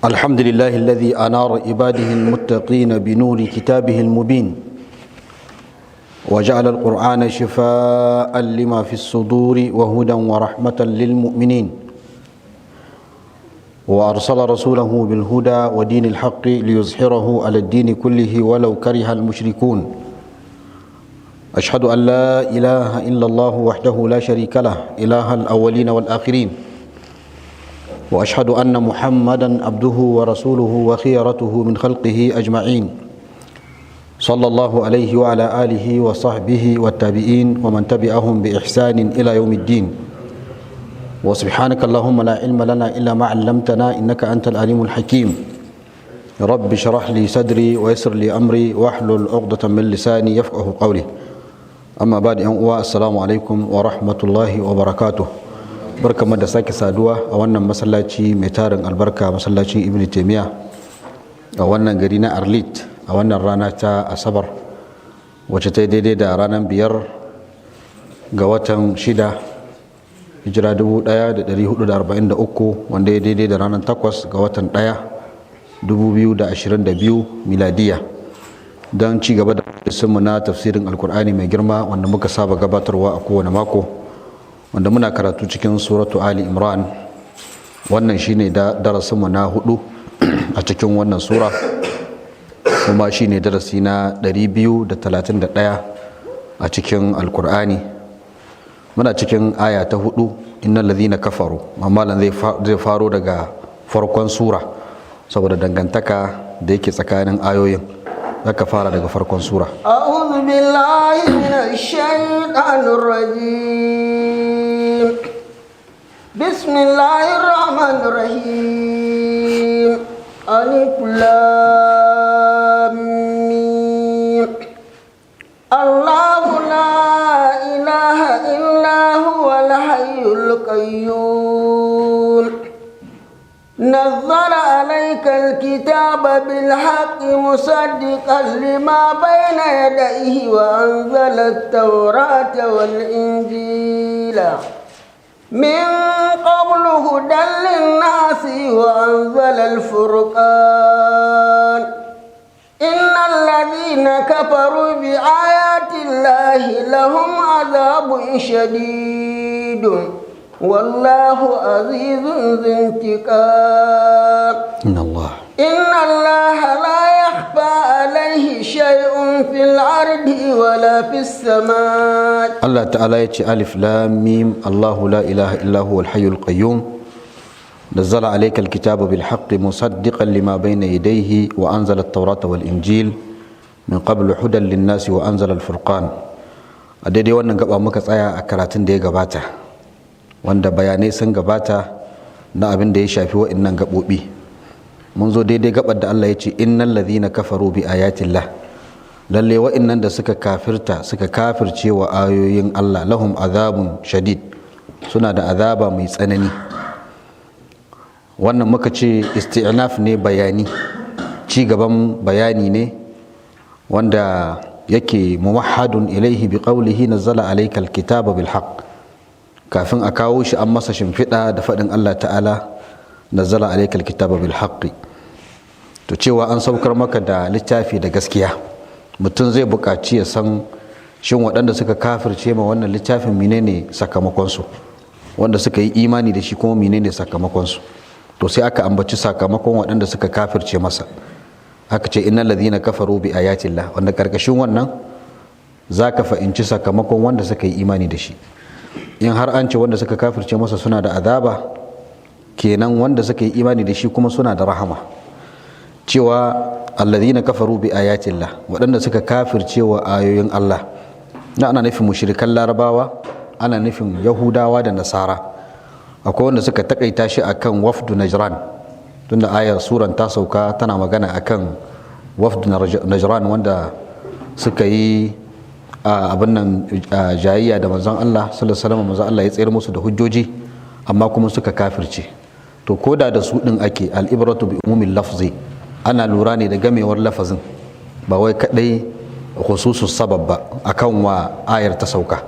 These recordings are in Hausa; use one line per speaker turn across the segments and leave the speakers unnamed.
الحمد لله الذي أنار عباده المتقين بنور كتابه المبين وجعل القرآن شفاء لما في الصدور وهدى ورحمة للمؤمنين وأرسل رسوله بالهدى ودين الحق ليظهره على الدين كله ولو كره المشركون أشهد أن لا إله إلا الله وحده لا شريك له إله الأولين والآخرين وأشهد أن محمدا عبده ورسوله وخيرته من خلقه أجمعين صلى الله عليه وعلى آله وصحبه والتابعين ومن تبعهم بإحسان إلى يوم الدين وسبحانك اللهم لا علم لنا إلا ما علمتنا إنك أنت العليم الحكيم رب اشرح لي صدري ويسر لي أمري واحلل عقدة من لساني يفقه قولي أما بعد السلام عليكم ورحمة الله وبركاته barkamu da sake saduwa a wannan masallaci mai tarin albarka, masallacin Ibn Taymiyyah a wannan gari na Arlit a wannan rana ta Asabar wacce ta daidai da ranar 5 ga watan 6 hijira 1443 wanda ya daidai da ranar 8 ga watan 1 2022 miladiya don ci gaba da mu na tafsirin alkur'ani mai girma wanda muka saba gabatarwa a kowane mako, wanda muna karatu cikin suratu Ali Imran. Wannan shine darasinmu na 4 a cikin wannan sura, kuma shine darasi na 231 a cikin alkur'ani. Muna cikin aya ta 4, innal ladhina kafaru. Mamalan zai faro daga farkon sura saboda dangantaka da yake tsakanin ayoyin. Zaka fara daga farkon sura.
A'udhu billahi minash shaitanir rajim. Bismillahir rahmanir rahim. Alif lam mim. Allahu la ilaha illa huwal hayyul qayyum. نزل عليك الكتاب بالحق مصدقا لما بين يديه وأنزل التوراة والإنجيل من قبل هدى للناس وأنزل الفرقان إن الذين كفروا بآيات الله لهم عذاب شديد والله عزيز ذو انتقام إن الله لا يخفى عليه شيء في الأرض ولا في السماء.
الله تعالى يتي ألف لام ميم الله لا إله إلا هو الحي القيوم نزل عليك الكتاب بالحق مصدقا لما بين يديه وأنزل التوراة والإنجيل من قبل هدى للناس وأنزل الفرقان. أدري وانا قبل مكتايا أكراتين دي قباتا wanda bayanai sun gabata na abin da ya shafi wa'annan gaɓoɓi. Mun zo daidai gabar da Allah ya ce innal ladhina kafaru bi ayatillah, lalle wa'annan da suka kafirce wa ayoyin Allah lahum azabun shadid, suna da azaba mai tsanani. Wannan muka ce isti'naf ne, bayani, ci gaban bayani ne wanda yake muwahhadun ilaihi bi qawlihi nazzala alaykal kitaba bil haqq. Kafin a kawo shi an masa shimfiɗa da faɗin Allah ta'ala nazzala alaykal kitaba bil haqqi, to cewa an saukar maka da littafi da gaskiya. Mutum zai buƙaci ya san shin waɗanda suka kafirce ma wannan littafin menene sakamakonsu, wanda suka yi imani da shi kuma menene sakamakonsu. To sai aka ambaci sakamakon waɗanda suka kafirce masa, aka ce innal ladhina kafaru bi ayatillah, wanda karkashin wannan zaka fahimci sakamakon wanda suka yi imani da shi. In har an ce wanda suka kafirce masa suna da azaba, kenan wanda suka yi imani da shi kuma suna da rahama. Cewa alladhina kafaru bi ayatillah, waɗanda suka kafirce wa ayoyin Allah, na ana nufin mushrikan larabawa, ana nufin yahudawa da nasara. Akwai wanda suka takaita shi akan wafdu najran, tunda ayar suran ta sauka tana magana akan wafdu najran wanda suka yi abin nan jayayya da manzon Allah sallallahu alaihi wasallam. Manzon Allah ya tsayar musu da hujjoji amma kuma suka kafirce. To koda da su din ake al-ibratu bi umumil lafzi, ana lura ne da gamewar lafazin, ba wai kadai khususus sabab ba akan wa ayar ta sauka.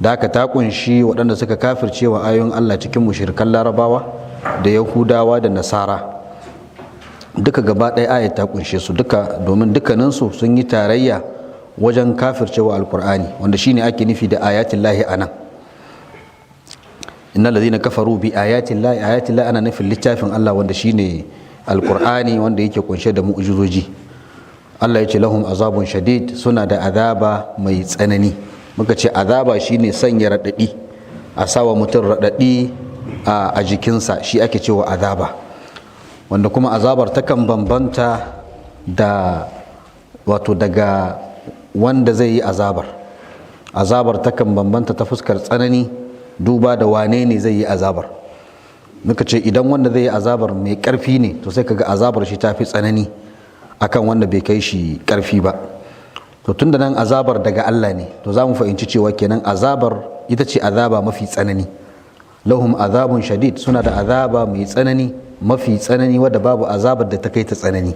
Da haka ta kunshi waɗanda suka kafirce wa ayoyin Allah cikin mushrikan larabawa da yahudawa da nasara, duka gaba ɗaya ayat ta kunshe su duka, domin dukkaninsu sun yi tarayya wajen kafircewa alkur'ani, wanda shine ake nufi da ayatin lahi anan. innal ladhina kafaru bi ayatin lahi ana nufin littafin Allah wanda shine alkur'ani, wanda yake kunshe da mu'jizoji. Allah ya ce lahum azabun shadid, suna da azaba mai tsanani. Muka ce azaba shine sanya radadi, a sawa mutum radadi a jikinsa, shi ake cewa azaba. Wanda kuma azabar takan bambanta da wato daga wanda zai yi azabar takan bambanta ta fuskar tsanani, duba da wane ne zai yi azabar. Muka ce idan wanda zai yi azabar mai karfi ne, to sai kaga azabar shi ta fi tsanani akan wanda bai kai shi karfi ba. To tunda nan azabar daga Allah ne, to za mu fahimci cewa kenan azabar ita ce azaba mafi tsanani. Lahum azabun shadid, suna da azaba mai tsanani, mafi tsanani, wadda babu azabar da ta kai ta tsanani.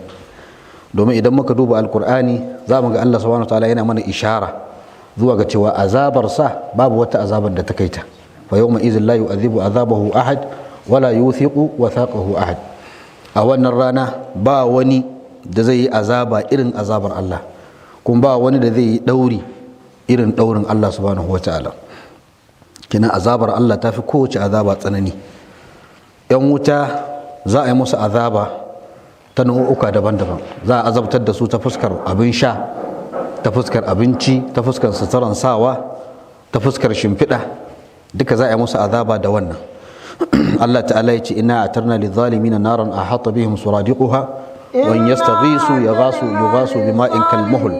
Domin idan muka duba alkur'ani za mu ga Allah subhanahu wa ta'ala yana mana ishara zuwa ga cewa azabarsa babu wata azabar da ta kai ta. Fa yawma idhin la yu'adhibu azabahu ahad wala yuthiqu wathaqahu ahad. A wannan rana ba wani da zai yi azaba irin azabar Allah, kuma ba wani da zai yi dauri irin daurin Allah subhanahu wa ta'ala. Kina azabar Allah ta fi kowace azaba tsanani. Yan wuta za a yi musu azaba ta nau'uka daban-daban. Za a azabtar da su ta fuskar abin sha, ta fuskar abinci, ta fuskar suturan sawa, ta fuskar shimfiɗa, duka za a yi musu azaba da wannan. Allah ta'ala ya ce inna atarna lidh-dhalimina naran ahata bihim suradiquha wa in yastaghisu yughasu bima'in kalmuhl.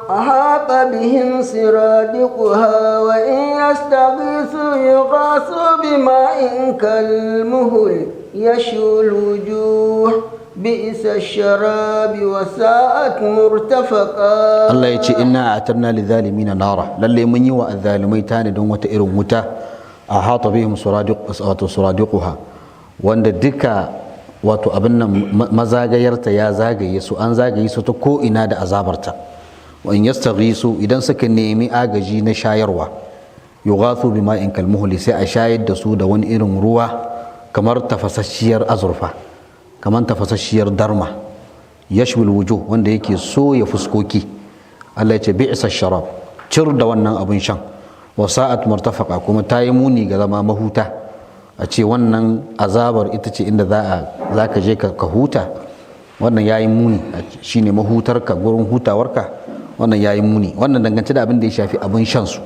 أحاط بهم سرادقها وإن يستغيثوا يغاثوا بماء كالمهل يشوي الوجوه بئس الشراب وساءت مرتفقا.
الله يجي إنا أعتدنا للظالمين نارا للي من يوى الظالمين تاني دون وتئر متى أحاط بهم سرادقها وأن الدكا wato abin nan mazagayarta ya zagaye su, an zagaye su ta ko ina da azabarta. wa in yastaghisu, idan suka nemi agaji na shayarwa, yughathu bima'in kalmuhli, sai a shayar da su da wani irin ruwa kamar tafasasshiyar azurfa, kamar tafasasshiyar darma, yashwil wujuh, wanda yake soya fuskoki. Allah ya ce bi'sa sharab, cir da wannan abin shan, wa sa'at murtafaqa, kuma ta yi muni ga zama mahuta. A ce wannan azabar ita ce inda za ka je ka huta, wannan ya yi muni, shine mahutarka, gurin hutawarka, wannan ya yi muni. Wannan dangance da abin da ya shafi abin shansu,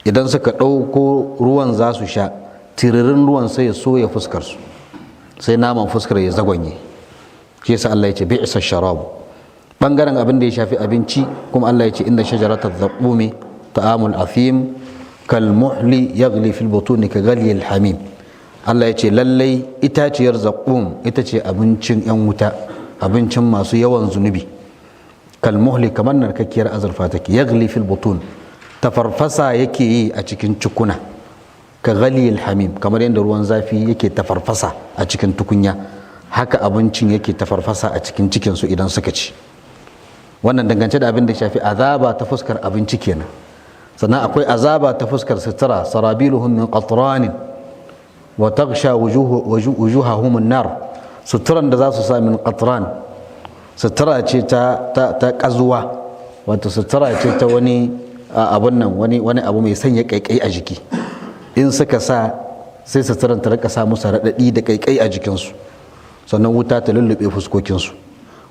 idan suka ɗauko ruwan za su sha, tiririn ruwan sai ya soya fuskarsu, sai naman fuskar ya zagwanye. shi yasa Allah ya ce bi'sa sharabu. Bangaren abin da ya shafi abinci kuma Allah ya ce inda shajarata zaqqumi ta'amul athim kal muhli yaghli fil butuni ka ghali al hamim. Allah ya ce lallai itaciyar zaqqum ita ce abincin yan wuta, abincin masu yawan zunubi. Kal muhli kamar narkakkiyar azurfa take, yaghli fil butun, tafarfasa yake yi a cikin cikuna, ka ghali al hamim, kamar yadda ruwan zafi yake tafarfasa a cikin tukunya, haka abincin yake tafarfasa a cikin cikinsu idan suka ci. Wannan dangance da abin da shafi azaba ta fuskar abinci kenan. Sannan akwai azaba ta fuskar sutura, sarabiluhum min qatranin wa taghsha wujuhahum an-nar. Suturan da za su sa min qatran, sutura ce ta kazuwa, wato sutura ce ta wani abun nan, wani abu mai sanya kaikai a jiki. In suka sa sai suturan ta rika sa musu radadi da kaikai a jikinsu, sannan wuta ta lullube fuskokinsu.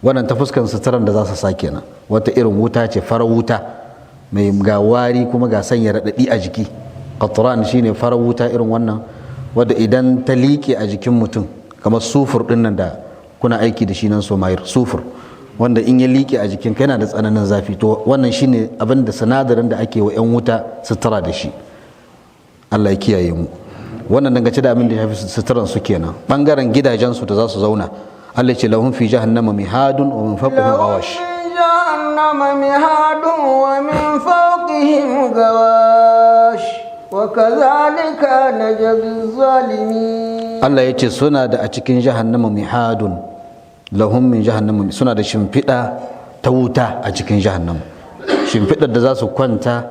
Wannan ta fuskan suturan da za su sa kenan, wata irin wuta ce, farar wuta mai ga wari kuma ga sanya raɗaɗi a jiki. Qatran shine farar wuta irin wannan, wadda idan ta liƙe a jikin mutum, kamar sufur ɗin nan da kuna aiki da shi nan somayir, sufur wanda in ya liƙe a jikin yana da tsananin zafi. To wannan shine abin da sinadarin da ake wa 'yan wuta sutura da shi. Allah ya kiyaye mu. Wannan dangace da abin da ya fi suturan su kenan. Bangaren gidajensu da za su zauna, Allah ce lahum fi jahannama mihadun wa min fawqihim ghawash.
jahannama mihadun wa min fawqihim ghawash wa kadhalika najzi zalimin. Allah
ya ce suna da a cikin jahannama mihadun, lahum min jahannama, suna da shimfiɗa ta wuta a cikin jahannama. Shimfiɗar da za su kwanta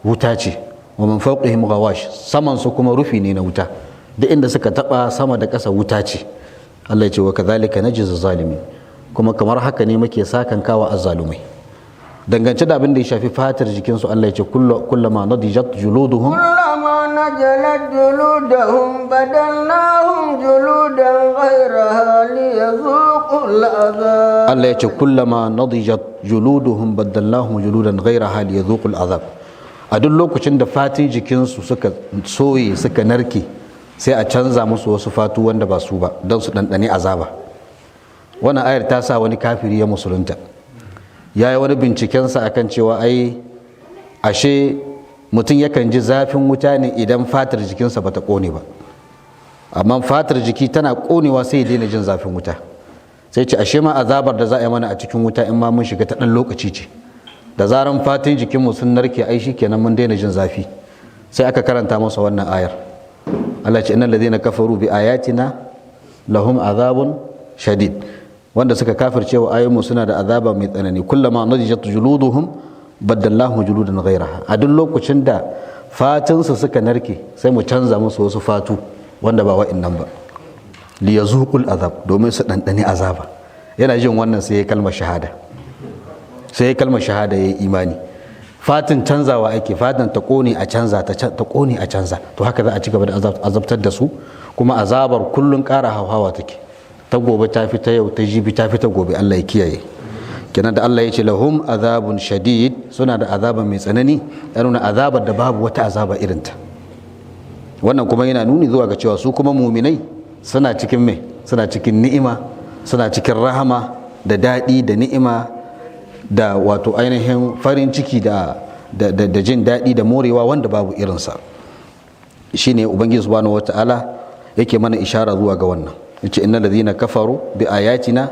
wuta ce. Wa min fawqihim ghawash, saman su kuma rufi ne na wuta. Duk inda suka taba sama da ƙasa wuta ce. Allah ya ce wa kadhalika najzi zalimin, kuma kamar haka ne muke sakan kawa azzalumai. Dangance da abin da ya shafi fatar jikinsu, Allah ya ce kullama nadijat juluduhum
كلما نجلت جلودهم بدلناهم جلودا غيرها ليذوقوا العذاب.
Allah ya ce kullama nadijat juluduhum badalnahum juludan ghayraha liyadhuqul azab. A duk lokacin da fatin jikinsu suka soye suka narke, sai a canza musu wasu fatu wanda ba su ba don su ɗanɗane azaba. Wannan ayar ta sa wani kafiri ya musulunta, ya yi wani bincikensa akan cewa ashe mutum yakan ji zafin wuta ne idan fatar jikinsa bata ƙone ba, amma fatar jiki tana ƙonewa sai ya daina jin zafin wuta. Sai ce ashe ma azabar da za a yi mana a cikin wuta in ma mun shiga ta ɗan lokaci ce, da zaran fatin jikinmu sun narke kenan mun daina jin zafi. Sai aka karanta masa wannan ayar, Allah ce innal ladina kafaru bi ayatina lahum azabun shadid, wanda suka kafirce wa ayoyinmu suna da azaba mai tsanani. Kullama nadijat juluduhum baddallahu juludan ghayraha. A duk lokacin da fatinsu suka narke sai mu canza musu wasu fatu wanda ba wa'annan ba, liyazuqul azab, domin su dandane azaba. Yana jin wannan sai ya kalmar shahada, ya yi imani. Fatin canzawa ake, fatin ta kone a canza, ta kone a canza, to haka za a ci gaba da azabtar da su, kuma azabar kullun ƙara hauhawa take, ta gobe ta fi ta yau, ta jibi ta fi ta gobe. Allah ya kiyaye. Kenan da Allah ya ce lahum azabun shadid, suna da azaba mai tsanani, ya nuna azabar da babu wata azaba irinta. Wannan kuma yana nuni zuwa ga cewa su kuma muminai suna cikin suna cikin ni'ima, suna cikin rahama da daɗi da ni'ima da wato ainihin farin ciki da jin daɗi da morewa wanda babu irinsa. Shine ubangiji subhanahu wata'ala yake mana ishara zuwa ga wannan, yace innal ladhina kafaru bi ayatina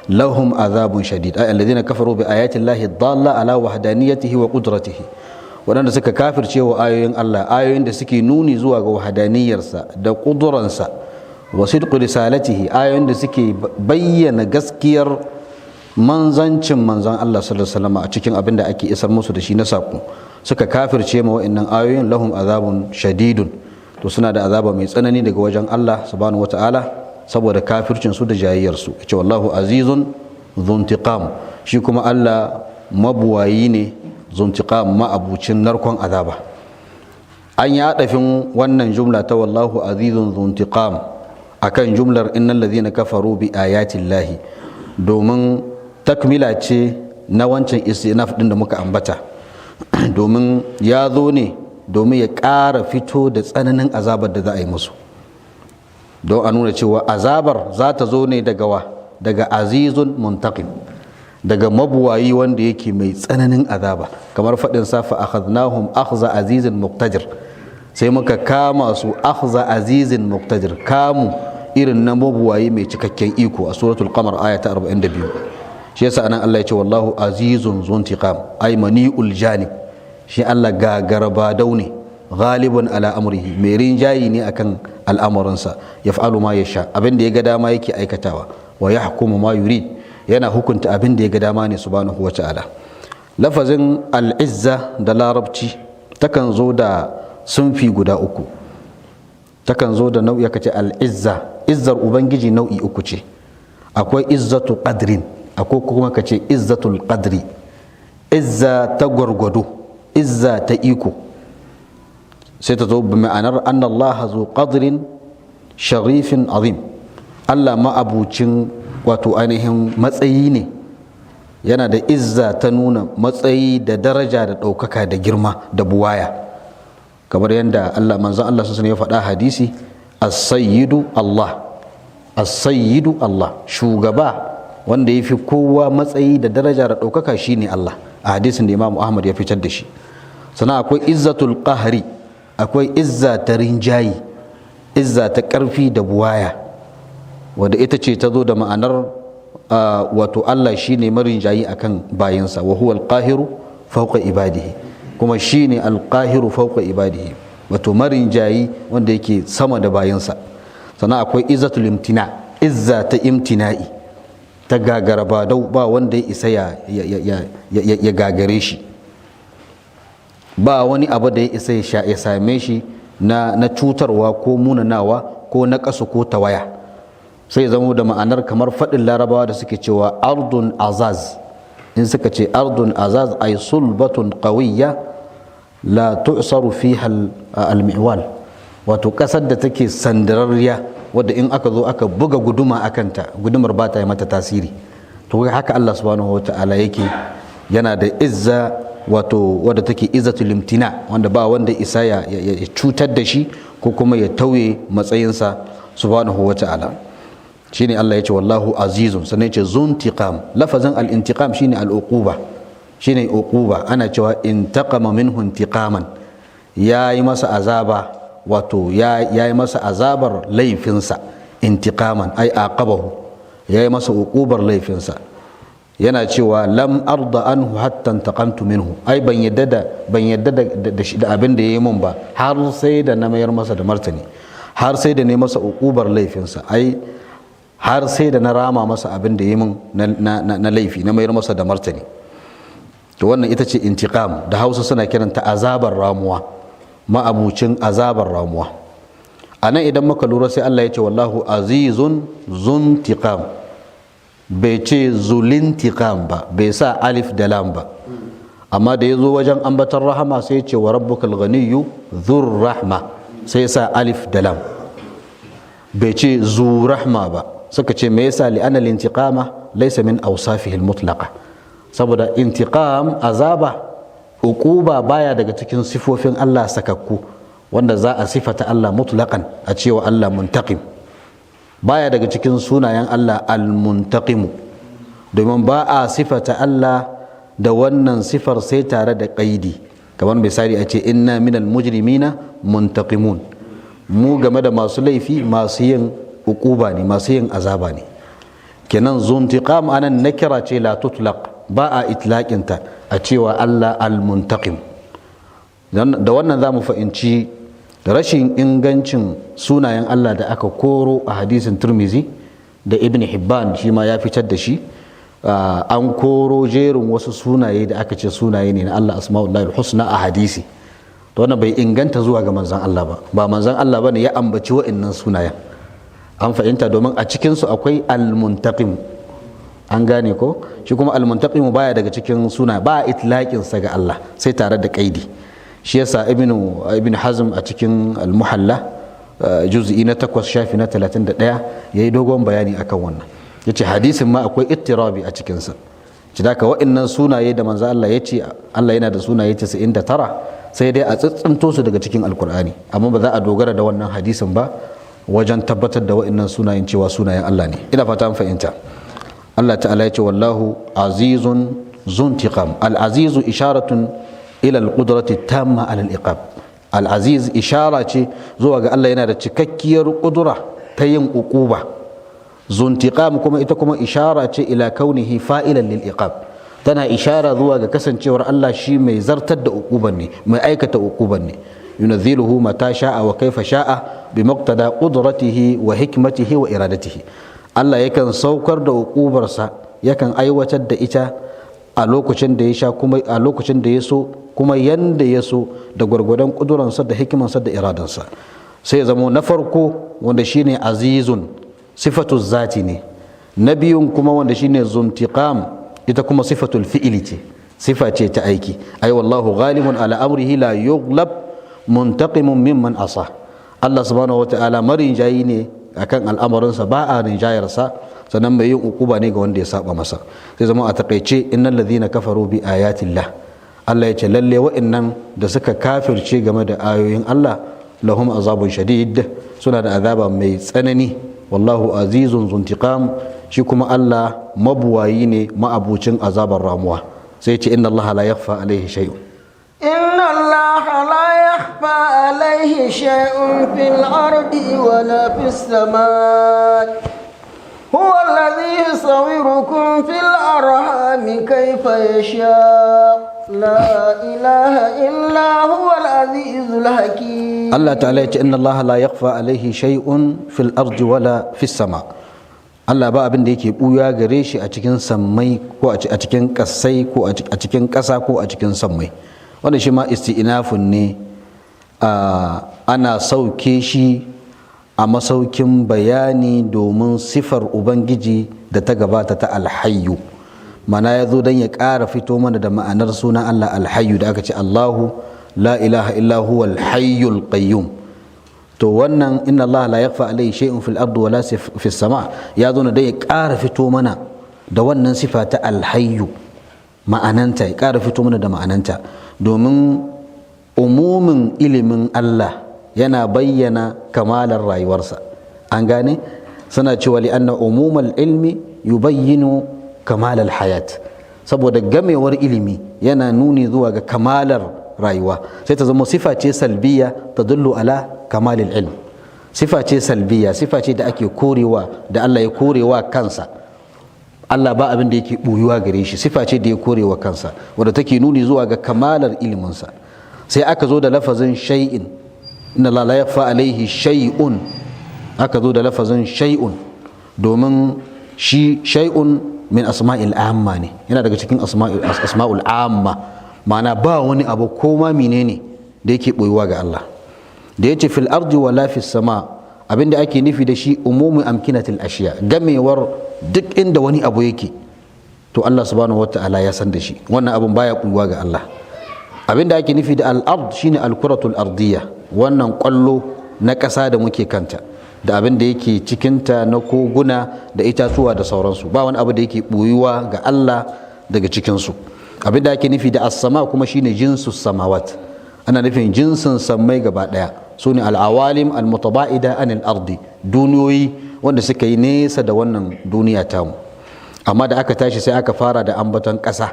lahum azabun shadid, ay alladhina kafaru bi ayati llahi dalla ala wahdaniyatihi wa qudratihi, wadanda suka kafirce wa ayoyin Allah, ayoyin da suke nuni zuwa ga wahdaniyarsa da kuduransa, wa sidqu risalatihi, ayoyin da suke bayyana gaskiyar manzancin manzon Allah sallallahu alaihi wasallam a cikin abin da ake isar musu da shi na sako, suka kafirce ma wa'annan ayoyin, lahum azabun shadidun, to suna da azaba mai tsanani daga wajen Allah subhanahu wataala saboda kafircin su da jayayyar su. Yace wallahu azizun dhuntiqam, shi kuma Allah mabuwayi ne, dhuntiqam, ma'abucin narkon azaba. An yi adafin wannan jumla ta wallahu azizun dhuntiqam akan jumlar innal ladhina kafaru bi ayati llahi, domin takmila ce na wancan istinaf din da muka ambata, domin ya zo ne domin ya ƙara fito da tsananin azabar da za a yi musu, don a nuna cewa azabar za ta zo ne daga azizun muntaqim, daga mabuwayi wanda yake mai tsananin azaba. Kamar faɗin sa fa akhadnahum akhza azizin muqtadir, sai muka kama su akhza azizin muqtadir, kamu irin na mabuwayi mai cikakken iko, a suratul qamar aya ta 42. Shi yasa anan Allah ya ce wallahu azizun zuntiqam, ay mani'ul janib, shi Allah gagaraba daune, ghalibun ala amrihi, mai rinjayi ne akan al'amuransa, yaf'alu ma yasha, abin da ya ga dama yake aikatawa, wa yahkumu ma yurid, yana hukunta abin da ya ga dama ne subhanahu wa ta'ala. Lafazin al'izza da larabci takan zo da sunfi guda uku, takan zo da nau'i, kace al'izza, izzar ubangiji nau'i uku ce, akwai izzatu qadrin, akwai kuma kace izzatul qadri, izza ta gwargwado, izza ta iko. Sai ta zo bi ma'anar annallaha zu qadrin sharifin azim, Allah ma'abucin wato ainihin matsayi ne, yana da izza ta nuna matsayi da daraja da ɗaukaka da girma da buwaya, kamar yadda Allah manzon Allah sun ya faɗa hadisi, as-sayyidu Allah, as-sayyidu Allah, shugaba wanda ya fi kowa matsayi da daraja da ɗaukaka shine Allah, a hadisin da Imam Ahmad ya fitar da shi. Sannan akwai izzatul qahri, akwai izza ta rinjayi, izza ta ƙarfi da buwaya, wadda ita ce ta zo da ma'anar wato Allah shine marinjayi akan bayinsa, wa huwa al-qahiru fawqa ibadihi, kuma shine al-qahiru fawqa ibadihi, wato marinjayi wanda yake sama da bayinsa. Sannan akwai izzatul imtina, izza ta imtina'i, ta gagara ba dau, ba wanda ya isa ya gagare shi, ba wani abu da ya isa ya same shi na cutarwa ko munanawa ko na kasu ko tawaya. sai zamo da ma'anar kamar faɗin larabawa da suke cewa ardun azaz. In suka ce ardun azaz ay sulbatun qawiyya la tu'saru fiha al-mi'wal, wato ƙasar da take sandararriya wadda in aka zo aka buga guduma akanta gudumar ba ta yi mata tasiri. To haka Allah subhanahu wata'ala yake, yana da izza wato wadda take izzatul imtina, wanda ba wanda isa ya cutar da shi ko kuma ya tauye matsayinsa subhanahu wata'ala. Shine Allah yace wallahu azizun, sannan yace zuntiqam. Lafazin al-intiqam shine al-uquba, shine uquba. Ana cewa intaqama minhu intiqaman, yayi masa azaba, wato yayi masa azabar laifinsa. Intiqaman ay aqabahu, yayi masa uqubar laifinsa. Yana cewa lam arda anhu hatta intaqamtu minhu, ai ban yadda da abin da yayi mun ba har sai da na mayar masa da martani, har sai da ne masa uqubar laifinsa, ai har sai da na rama masa abin da yayi mun na laifi, na mayar masa da martani. To wannan ita ce intiqam, da Hausa suna kiranta azabar ramuwa, ma'abucin azabar ramuwa. Anan idan muka lura sai Allah ya ce wallahu azizun zuntiqam, bai ce zulintiqam ba, bai sa alif da lam ba. Amma da ya zo wajen ambatar rahama sai ya ce wa rabbukal ghaniyyu dhur rahma, sai ya sa alif da lam, bai ce zu rahma ba. Suka ce me yasa? li anna al-intiqama laysa min awsafihi al-mutlaqa, saboda intiqam azaba uquba baya daga cikin sifofin Allah sakakku wanda za a sifata Allah mutlaqan a cewa Allah muntaqim, baya daga cikin sunayen Allah al-muntaqimu, domin ba a sifata Allah da wannan sifar sai tare da qaidi. Kamar misali a ce inna minal mujrimina muntaqimun, mu game da masu laifi masu yin uquba ne, masu yin azaba ne. Kenan zuntiqam anan nakira ce la tutlaq, ba a itlaqinta a cewa Allah al-muntaqim. Da wannan zamu fahimci rashin ingancin sunayen Allah da aka koro a hadisin Tirmizi da Ibn Hibban shi ma ya fitar da shi. An koro jerin wasu sunaye da aka ce sunaye ne na Allah asma'ullahi husna a hadisi. To wannan bai inganta zuwa ga manzon Allah ba manzon Allah bane ya ambaci wa'annan sunayen. An fahimta, domin a cikin su akwai al-muntaqim, an gane ko? Shi kuma al-muntaqim baya daga cikin suna, ba itlaqin sa ga Allah sai tare da kaidi. Shi yasa ibn Hazm a cikin al-Muhalla juz'i na 8 shafi na 31 yayi dogon bayani akan wannan. Yace hadisin ma akwai ittirabi a cikin sa. Cidaka wa'annan sunaye da manzo Allah yace Allah yana da sunaye 99, sai dai a tsintsinto su daga cikin Alkur'ani, amma ba za a dogara da wannan hadisin ba wajen tabbatar da wa'annan sunayen cewa sunayen Allah ne. Ina fata an fahimta. Allah ta'ala yace wallahu azizun zuntiqam. Al-azizu isharatun ila al-qudrati tamma ala al-iqab. Al-aziz ishara ce zuwa ga Allah yana da cikakkiyar kudura ta yin uquba. Zuntiqam kuma ita kuma ishara ce ila kaunihi fa'ilan lil iqab, tana ishara zuwa ga kasancewar Allah shi mai zartar da uquban ne, mai aikata uquban ne. Yunazziluhu mata sha'a wa kaifa sha'a bi muqtada qudratihi wa hikmatihi wa iradatihi. Allah yakan saukar da uqubarsa, yakan aiwatar da ita a lokacin da ya sha, kuma a lokacin da ya so, kuma yanda ya so, da gwargwadon kuduransa da hikimansa da iradansa. Sai zamo na farko wanda shine azizun, sifatu zati ne. Na biyun kuma wanda shine zuntiqam, ita kuma sifatul fi'ili ce, sifa ce ta aiki. Ai wallahu ghalibun ala amrihi la yughlab muntaqimun mimman asa. Allah subhanahu wata'ala marinjayi ne akan al'amarinsa, ba a rinjayarsa, sannan mai yin ukuba ne ga wanda ya saba masa. Sai zama a takaice innal ladhina kafaru bi ayatillah, Allah ya ce lalle wa'annan da suka kafirce game da ayoyin Allah, lahum azabun shadid, suna da azaba mai tsanani. Wallahu azizun zuntiqam, shi kuma Allah mabuwayi ne ma'abucin azabar ramuwa. Sai ce inna Allah la yakhfa alaihi shay'un.
إن الله لا يخفى عليه شيء في الأرض ولا في السماء هو الذي يصوركم في الأرحام كيف يشاء لا إله إلا هو العزيز الحكيم.
الله تعالى إن الله لا يخفى عليه شيء في الأرض ولا في السماء. Allah ba abin da yake buya gare shi a cikin sammai ko a cikin kasai ko a cikin ƙasa ko a cikin sammai. Wanda shi ma isti'nafun ne, ana sauke shi a masaukin bayani domin sifar ubangiji da ta gabata ta alhayyu, mana ya zo don ya ƙara fito mana da ma'anar sunan Allah alhayyu da aka ce Allahu la ilaha illa huwa alhayyul qayyum. To wannan inna Allah la yakhfa alayhi shay'un fil ardi wala fis sama ya zo don ya ƙara fito mana da wannan sifa ta alhayyu, ma'ananta ya ƙara fito mana da ma'ananta, domin umumin ilimin Allah yana bayyana kamalar rayuwarsa. An gane suna cewa li anna umumal ilmi yubayyinu kamalar hayat, saboda gamewar ilimi yana nuni zuwa ga kamalar rayuwa, sai ta zama sifa ce salbiya ta dullu ala kamalil ilm. Sifa ce salbiya, sifa ce da ake korewa, da Allah ya korewa kansa. Allah ba abin da yake buyuwa gare shi, sifa ce da ya korewa kansa wadda take nuni zuwa ga kamalar iliminsa. Sai aka zo da lafazin shay'in, inna Allah la yakhfa alaihi shay'un, aka zo da lafazin shay'un domin shi shay'un min asma'il amma ne, yana daga cikin asma'ul amma, ma'ana ba wani abu ko ma menene da yake boyuwa ga Allah. Da yace fil ardi wala fis sama, abinda ake nufi da shi umumi amkinatil ashiya, gamewar duk inda wani abu yake to Allah subhanahu wata'ala ya san da shi, wannan abun baya boyuwa ga Allah. Abinda ake nufi da al-ard shine al-kuratul ardiyya, wannan kwallo na ƙasa da muke kanta da abin da yake cikinta na koguna da itatuwa da sauransu, ba wani abu da yake ɓoyuwa ga Allah daga cikinsu. Abin da ake nufi da as-sama kuma shine jinsus samawat, ana nufin jinsin sammai gaba ɗaya, su ne al-awalim al-mutaba'ida anil ardi, duniyoyi wanda suka yi nesa da wannan duniya tamu. Amma da aka tashi sai aka fara da ambaton ƙasa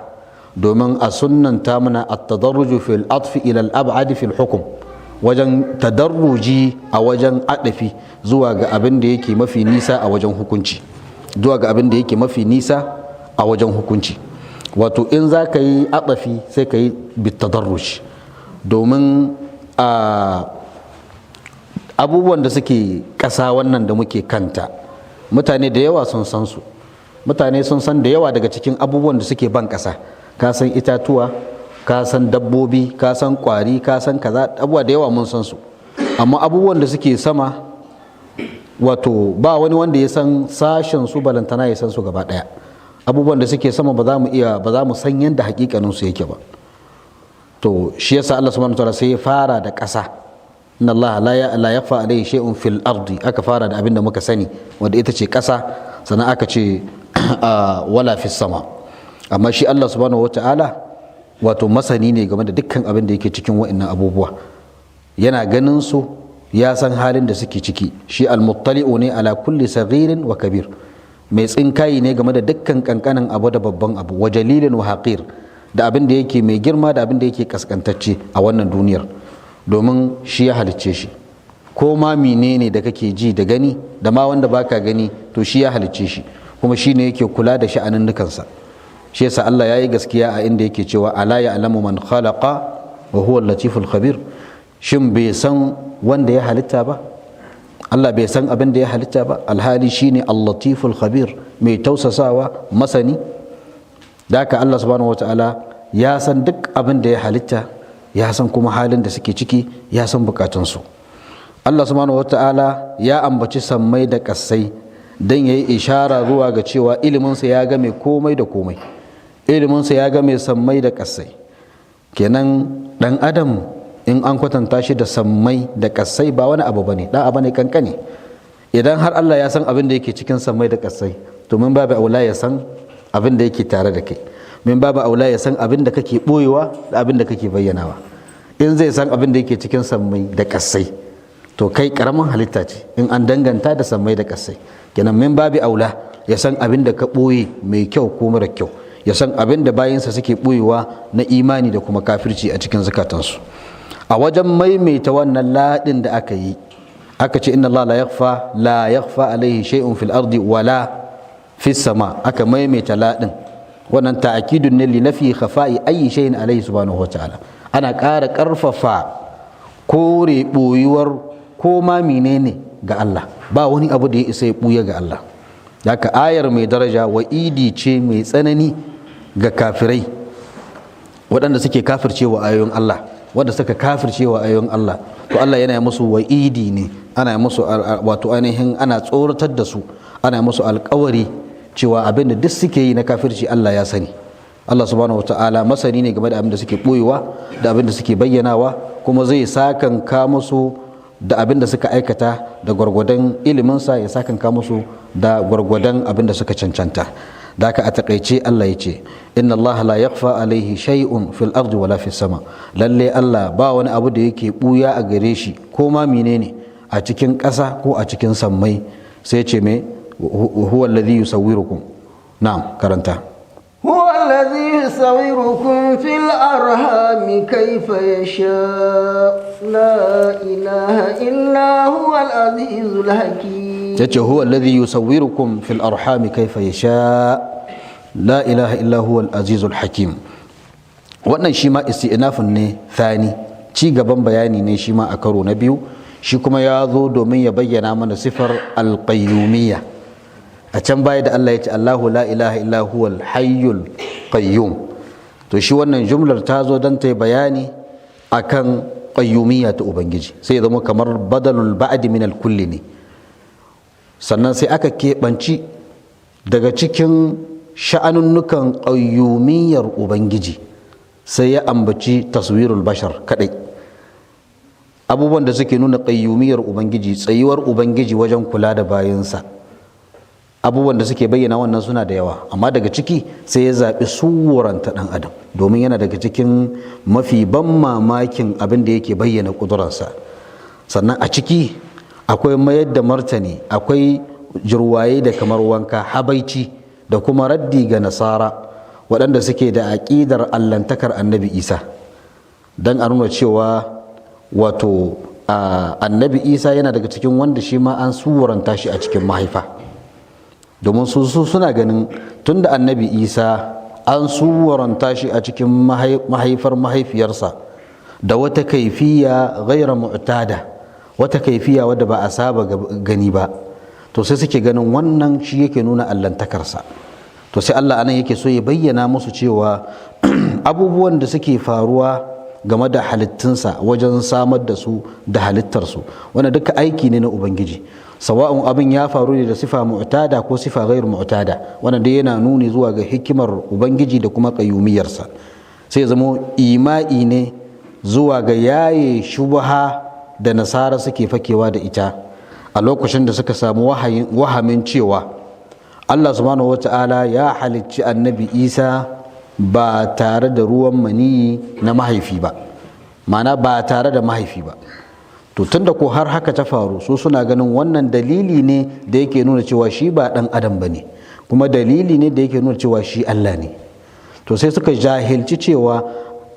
domin a sunnanta mana at-tadarruju fil atfi ila al-ab'ad fil hukm, wajen tadarruji a wajen adafi zuwa ga abin da yake mafi nisa a wajen hukunci, zuwa ga abin da yake mafi nisa a wajen hukunci. Wato in za ka yi adafi sai ka yi bitadarruj, domin abubuwan da suke ƙasa wannan da muke kanta mutane da yawa sun san su, mutane sun san da yawa daga cikin abubuwan da suke ban ƙasa. Ka san itatuwa, ka san dabbobi, ka san kwari, ka san kaza, abubuwa da yawa mun san su. Amma abubuwan da suke sama, wato ba wani wanda ya san sashen su balantana ya san su gaba daya. Abubuwan da suke sama ba za mu san yadda hakikanin su yake ba. To shi yasa Allah subhanahu wataala sai ya fara da ƙasa. Inna Allah la yakhfa alayhi shay'un fil ardi, aka fara da abin da muka sani wanda ita ce ƙasa, sannan aka ce wala fis sama. Amma shi Allah subhanahu wataala wato masani ne game da dukkan abin da yake cikin wa'annan abubuwa, yana ganin su, ya san halin da suke ciki. Shi al-muttali'u ne ala kulli saghirin wa kabir, mai tsinkayi ne game da dukkan kankanin abu da babban abu, wa jalilin wa haqir, da abin da yake mai girma da abin da yake kaskantacce a wannan duniyar, domin shi ya halicce shi. Ko ma menene da kake ji da gani da ma wanda baka gani, to shi ya halicce shi, kuma shi ne yake kula da sha'anin nukansa. Shi yasa Allah ya yi gaskiya a inda yake cewa ala ya'lamu man khalaqa wa huwa al-latiful khabir. Shin bai san wanda ya halitta ba? Allah bai san abin da ya halitta ba, alhali shine al-latiful khabir, mai tausasawa, masani. Da haka Allah subhanahu wataala ya san duk abin da ya halitta, ya san kuma halin da suke ciki, ya san bukatunsu. Allah subhanahu wataala ya ambaci sammai da kassai don ya yi ishara zuwa ga cewa iliminsa ya game komai da komai, iliminsa ya game sammai da kassai. Kenan dan adam in an kwatanta shi da sammai da kassai ba wani abu bane, dan abu ne kankane. Idan har Allah ya san abin da yake cikin sammai da kassai, to min babu aula ya san abin da yake tare da kai, min babu aula ya san abin da kake boyewa da abin da kake bayyanawa. In zai san abin da yake cikin sammai da kassai, to kai karamin halitta ce in an danganta da sammai da kassai. Kenan min babu aula ya san abin da ka boye mai kyau ko mara kyau, ya san abin da bayinsa suke boyewa na imani da kuma kafirci a cikin zakatansu. A wajen maimaita wannan ladin da aka yi, aka ce inna Allah la yakhfa alaihi shay'un fil ardi wala fis sama, aka maimaita ladin. Wannan ta'kidun ne li nafi khafa'i ayi shay'in alaihi subhanahu wataala. Ana ƙara ƙarfafa kore boyuwar ko ma menene ga Allah, ba wani abu da ya isa ya buya ga Allah. Haka ayar mai daraja wa'idi ce mai tsanani ga kafirai waɗanda suke kafircewa ayoyin Allah, wanda suka kafirce wa ayoyin Allah, to Allah yana musu wa'idi ne, ana musu wato ainihin ana tsoratar da su, ana musu alƙawari cewa abin da duk suke yi na kafirci Allah ya sani. Allah subhanahu wataala masani ne game da abin da suke boyewa da abin da suke bayyanawa, kuma zai sakanka musu da abin da suka aikata da gwargwadon iliminsa, ya sakanka musu da gwargwadon abin da suka cancanta. Da haka a takaice Allah ya ce inna Allah la yakhfa alaihi shay'un fil ardi wala fis sama, lalle Allah ba wani abu da yake buya a gare shi ko ma menene a cikin ƙasa ko a cikin sammai. sai ce me huwa alladhi yusawwirukum. na'am, karanta.
هو الذي يصوركم في الأرحام كيف يشاء لا إله إلا هو العزيز الحكيم.
yace huwa alladhi yusawwirukum fil arhami kayfa yasha la ilaha illa huwa al-azizul hakim. wannan shi ma isti'nafun ne thani, ci gaban bayani ne shi ma a karo na biyu. shi kuma ya zo domin ya bayyana mana sifar al-qayyumiyya. a can baya da Allah ya ce Allahu la ilaha illa huwal hayyul qayyum, to shi wannan jumlar ta zo don ta yi bayani akan qayyumiyya ta ubangiji, sai ya zama kamar badalul ba'di min al-kulli ne. sannan sai aka keɓanci daga cikin sha'anunnukan qayyumiyyar ubangiji sai ya ambaci taswirul bashar kadai. abubuwan da suke nuna qayyumiyyar ubangiji, tsayuwar ubangiji wajen kula da bayansa, abubuwan da suke bayyana wannan suna da yawa, amma daga ciki sai ya zaɓi suranta ɗan adam domin yana daga cikin mafi ban mamakin abin da yake bayyana ƙudurarsa. sannan a ciki akwai mayar da martani, akwai jirwaye da kamar wanka, habaici da kuma raddi ga nasara waɗanda suke da aƙidar allantakar annabi isa, don a nuna cewa wato annabi isa yana daga cikin wanda shi ma an suranta shi a cikin mahaifa. domin su suna ganin tunda annabi isa an suwaranta shi a cikin mahaifar mahaifiyarsa da wata kaifiya gaira mu'tada, wata kaifiya wadda ba a saba gani ba, to sai suke ganin wannan shi yake nuna allantakarsa. to sai Allah anan yake so ya bayyana musu cewa abubuwan da suke faruwa game da halittunsa wajen samar da su da halittarsu, wanda duka aiki ne na ubangiji, sawa'un abin ya faru ne da sifa mu'tada ko sifa ghairu mu'tada, wanda dai yana nuni zuwa ga hikimar ubangiji da kuma qayyumiyarsa. sai zama ima'i ne zuwa ga yaye shubha da nasara suke fakewa da ita a lokacin da suka samu wahamin cewa Allah subhanahu wata'ala ya halicci annabi Isa ba tare da ruwan maniyi na mahaifi ba, ma'ana ba tare da mahaifi ba. to tunda ko har haka ta faru, su suna ganin wannan dalili ne da yake nuna cewa shi ba dan adam bane, kuma dalili ne da yake nuna cewa shi Allah ne. to sai suka jahilci cewa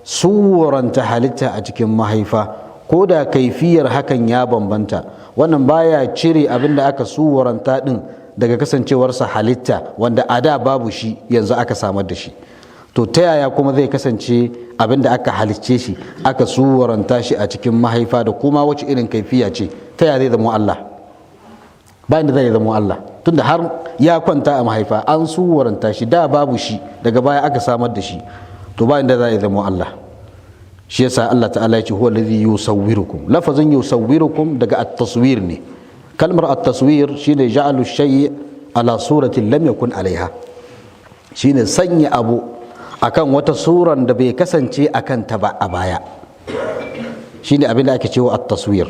suranta halitta a cikin mahaifa ko da kaifiyar hakan ya bambanta, wannan baya cire abin da aka suranta din daga kasancewarsa halitta wanda a da babu shi yanzu aka samar da shi. to ta yaya kuma zai kasance abin da aka halicce shi aka suwaranta shi a cikin mahaifa da kuma wace irin kaifiya ce, ta yaya zai zama Allah? bayan da zai zama Allah tunda har ya kwanta a mahaifa, an suwaranta shi da babu shi daga baya aka samar da shi, to bayan da zai zama Allah. shi yasa Allah ta'ala ya ce huwa alladhi yusawwirukum. lafazin yusawwirukum daga at-taswir ne. kalmar at-taswir shine ja'alu shay'i ala suratin lam yakun alaiha, shine sanya abu akan wata suran da bai kasance akan ta ba a baya, shine abin da ake cewa at-taswir.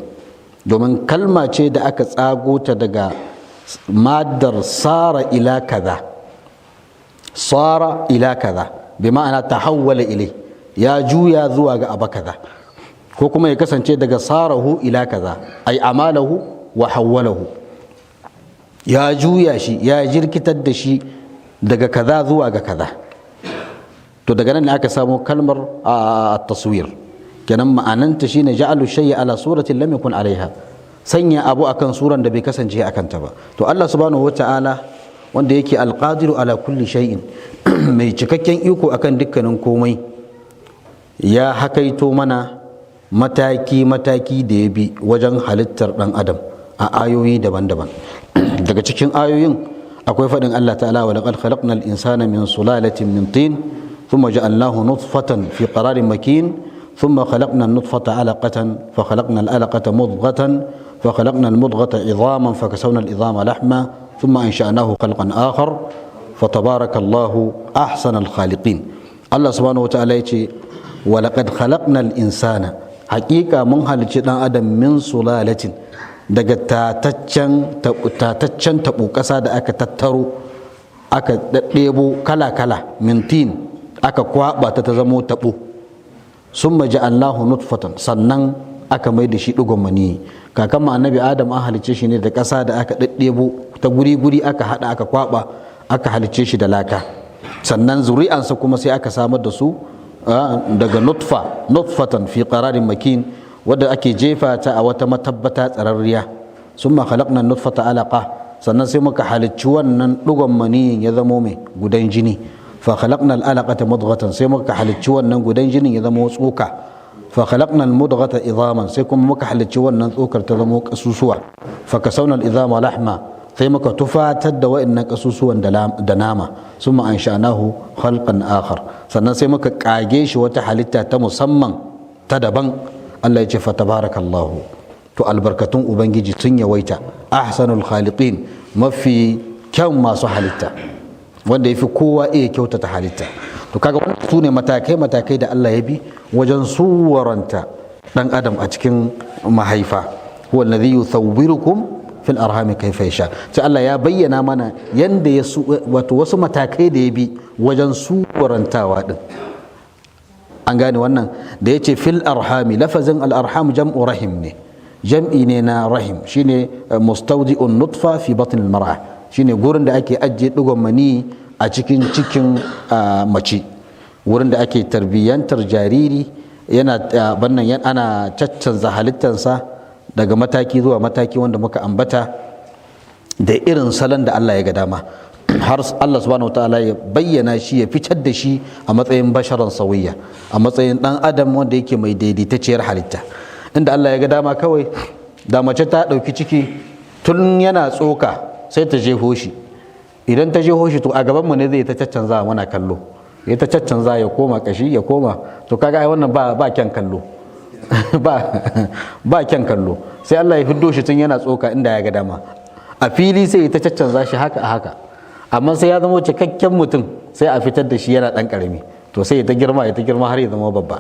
domin kalma ce da aka tsago ta daga maddar sara ila kaza, sara ila kaza bi ma'ana tahawwala ilai, ya juya zuwa ga abu kaza, ko kuma ya kasance daga sarahu ila kaza ay amalahu wa hawwalahu, ya juya shi, ya jirkitar da shi daga kaza zuwa ga kaza. to daga nan ne aka samu kalmar at-taswir, kenan ma'ananta shine ja'alu shay'i ala suratin lam yakun alaiha, sanya abu akan suran da bai kasance akan ta ba. to Allah subhanahu wata'ala wanda yake alqadiru ala kulli shay'in mai cikakken iko akan dukkanin komai, ya hakaito mana mataki mataki da ya bi wajen halittar dan adam a ayoyi daban-daban. daga cikin ayoyin akwai faɗin Allah ta'ala wa laqad khalaqnal insana min sulalatin min tin ثم جعلناه نطفة في قرار مكين ثم خلقنا النطفة علقة فخلقنا العلقة مضغة فخلقنا المضغة عظاما فكسونا العظام لحما ثم أنشأناه خلقا آخر فتبارك الله أحسن الخالقين. الله سبحانه وتعالى يقول ولقد خلقنا الإنسان حقيقة من هالجنا آدم من سلالة daga tataccen taɓo ƙasa da aka tattaro aka ɗaɗɗebo kala-kala mintin aka kwaɓa ta zamo taɓo sun maji Allahu nutfatan sannan aka mai da shi ɗigon maniyi. kakan ma annabi Adam an halicce shi ne da ƙasa da aka ɗaɗɗebo ta guri-guri aka haɗa aka kwaɓa aka halicce shi da laka, sannan zuri'ansa kuma sai aka samar da su daga nutfatan fi qararin makin wadda ake jefa ta a wata matabbata tsararriya. summa khalaqna nutfata alaqa sannan sai muka halicci wannan dugon maniyin ya zamo mai gudan jini. fa khalaqna alaqata mudghatan sai muka halicci wannan gudan jinin ya zamo tsoka. fa khalaqna almudghata idhaman sai kuma muka halicci wannan tsokar ta zamo kasusuwa. fa kasawna alidhama lahma sai muka tufatar da wa'annan kasusuwan da nama. summa ansha'nahu khalqan akhar sannan sai muka kage shi wata halitta ta musamman ta daban. Allah ya ce fa tabarakallahu, to albarkatun ubangiji sun yawaita, ahsanul khaliqin, mafi kyan masu halitta, wanda yafi kowa iya kyautata halitta. to kaga su ne matakai da Allah ya bi wajen suwaranta dan adam a cikin mahaifa. huwa alladhi yusawwirukum fil arhami kayfa yasha. sai Allah ya bayyana mana yanda ya wato wasu matakai da ya bi wajen suwarantawa din. an gane wannan da ya ce fil arhami, lafazin al'arham jam'u rahim ne, jam'i ne na rahim, shine mustawdi'un nutfa fi batn al-mar'a, shine gurin da ake ajiye digon mani a cikin mace, wurin da ake tarbiyyantar jariri, yana ana caccanza halittarsa daga mataki zuwa mataki wanda muka ambata da irin salon da Allah ya ga dama, har Allah subhanahu wataala ya bayyana shi, ya fitar da shi a matsayin basharan sauyiya, a matsayin dan adam wanda yake mai daidaitacciyar halitta. inda Allah ya ga dama kawai da mace ta dauki ciki tun yana tsoka sai ta jeho shi, idan ta jeho shi to a gaban mu ne zai ta caccanza mana kallo, ya ta caccanza ya koma kashi ya koma, to kaga ai wannan ba kyan kallo ba kyan kallo. sai Allah ya fiddo shi tun yana tsoka inda ya ga dama, a fili sai ya ta caccanza shi haka a haka, amma sai ya zama cikakken mutum sai a fitar da shi yana dan karami, to sai ya ta girma har ya zama babba.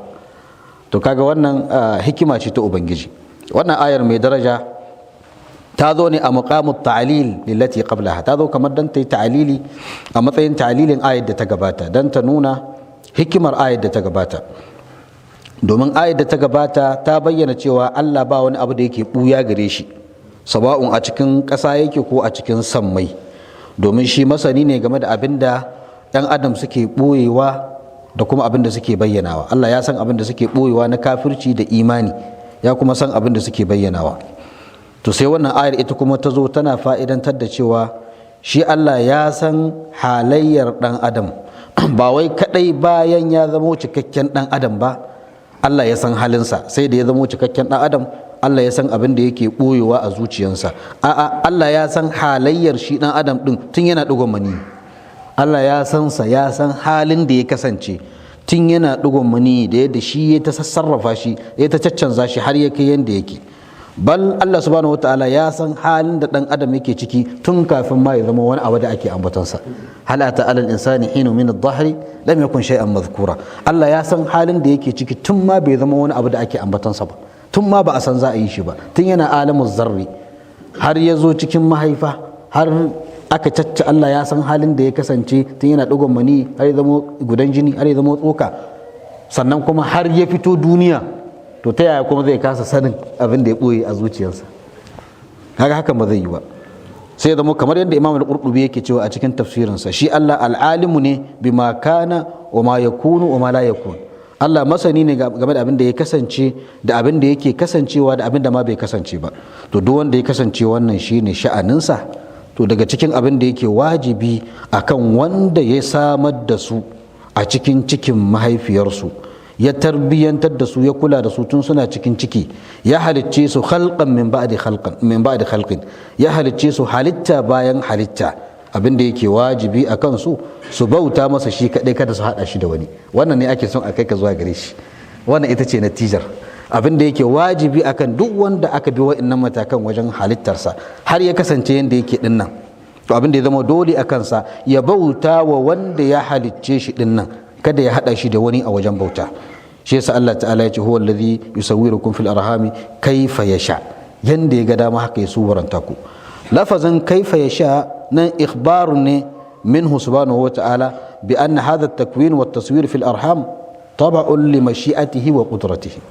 to kaga wannan hikima ce ta ubangiji. wannan ayar mai daraja ta zo ne a muqamut ta'lil lillati qablaha, ta zo kamar dan ta yi ta'lili a matsayin ta'lilin ayar da ta gabata, dan ta nuna hikimar ayar da ta gabata. domin ayar da ta gabata ta bayyana cewa Allah ba wani abu da yake buya gare shi, sawa'un a cikin ƙasa yake ko a cikin sammai, domin shi masani ne game da abin da 'yan adam suke ɓoyewa da kuma abin da suke bayyanawa. Allah ya san abin da suke ɓoyewa na kafirci da imani, ya kuma san abin da suke bayyanawa. to sai wannan ayar ita kuma ta zo tana fa'idantar da cewa shi Allah ya san halayyar ɗan adam, ba wai kaɗai bayan ya zama cikakken ɗan adam ba Allah ya san halinsa, sai da ya zama cikakken ɗan adam Allah ya san abin da yake ɓoyewa a zuciyarsa. a'a, Allah ya san halayyar shi ɗan adam ɗin tun yana ɗigon mani. Allah ya san sa, ya san halin da ya kasance tun yana ɗigon mani, da yadda shi ya ta sarrafa shi, ya ta caccanza shi har ya kai yanda yake. bal Allah subhanahu wataala ya san halin da ɗan adam yake ciki tun kafin ma ya zama wani abu da ake ambatonsa. hal ata alal insani hinu min ad-dahri lam yakun shay'an madhkura. Allah ya san halin da yake ciki tun ma bai zama wani abu da ake ambatonsa ba, tun ma ba a san za a yi shi ba, tun yana alamuz zarri har ya zo cikin mahaifa, har aka cacce Allah ya san halin da ya kasance tun yana ɗigon mani har ya zama gudan jini har ya zama tsoka, sannan kuma har ya fito duniya. to ta yaya kuma zai kasa sanin abin da ya ɓoye a zuciyarsa? kaga hakan ba zai yi ba. sai ya zama kamar yadda Imam al-Qurtubi yake cewa a cikin tafsirinsa, shi Allah al'alimu ne bima kana wa ma yakunu wa ma la yakun. Allah masani ne game da abin da ya kasance da abin da yake kasancewa da abin da ma bai kasance ba. to duk wanda ya kasance wannan shine sha'aninsa, to daga cikin abin da yake wajibi akan wanda ya samar da su a cikin mahaifiyarsu, ya tarbiyyantar da su, ya kula da su tun suna cikin ciki, ya halicce su khalqan min ba'di khalqin, ya halicce su halitta bayan halitta. abin da yake wajibi a kansu su bauta masa shi kadai, kada su hada shi da wani. wannan ne ake son a kai ka zuwa gare shi. wannan ita ce natijar abin da yake wajibi akan duk wanda aka bi wa'annan matakan wajen halittarsa har ya kasance yadda yake dinnan, to abin da ya zama dole a kansa ya bauta wa wanda ya halicce shi dinnan, kada ya hada shi da wani a wajen bauta. Shi yasa Allah ta'ala ya ce huwa allazi yusawwirukum fil arhami kaifa yasha, yanda ya ga dama haka ya suwaranta ku. Lafazin kaifa yasha nan ikhbarun ne minhu subhanahu wa ta'ala bi anna hadha at-takwin wa at-taswir fil arham tab'un li mashi'atihi wa qudratihi.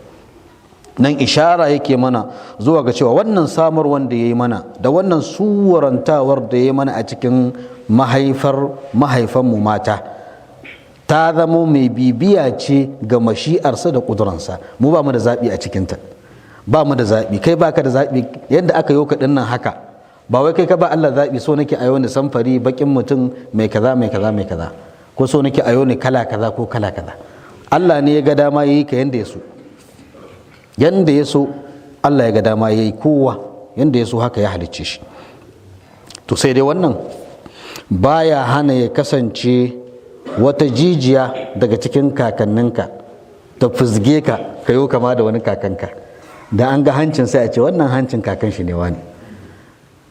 Nan ishara yake mana zuwa ga cewa wannan samar wanda yayi mana da wannan suwarantawar da yayi mana a cikin mahaifanmu mata ta zama mai bibiya ce ga mashi'arsa da ƙuduransa. Mu ba mu da zaɓi a cikinta, ba mu da zaɓi, kai baka da zaɓi. Yadda aka yi ka nan haka, ba wai kai ka ba Allah zaɓi so nake a ni samfari bakin mutum mai kaza mai kaza mai kaza, ko so nake a ni kala kaza ko kala kaza. Allah ne ya ga dama yayi ka yanda ya so, yanda ya so Allah ya ga dama yayi kowa yanda ya so haka ya halicce shi. To sai dai wannan baya hana ya kasance wata jijiya daga cikin kakanninka ta fuzge ka kayo kama da wani kakanka, da an ga hancin sai a ce wannan hancin kakan shi ne wani.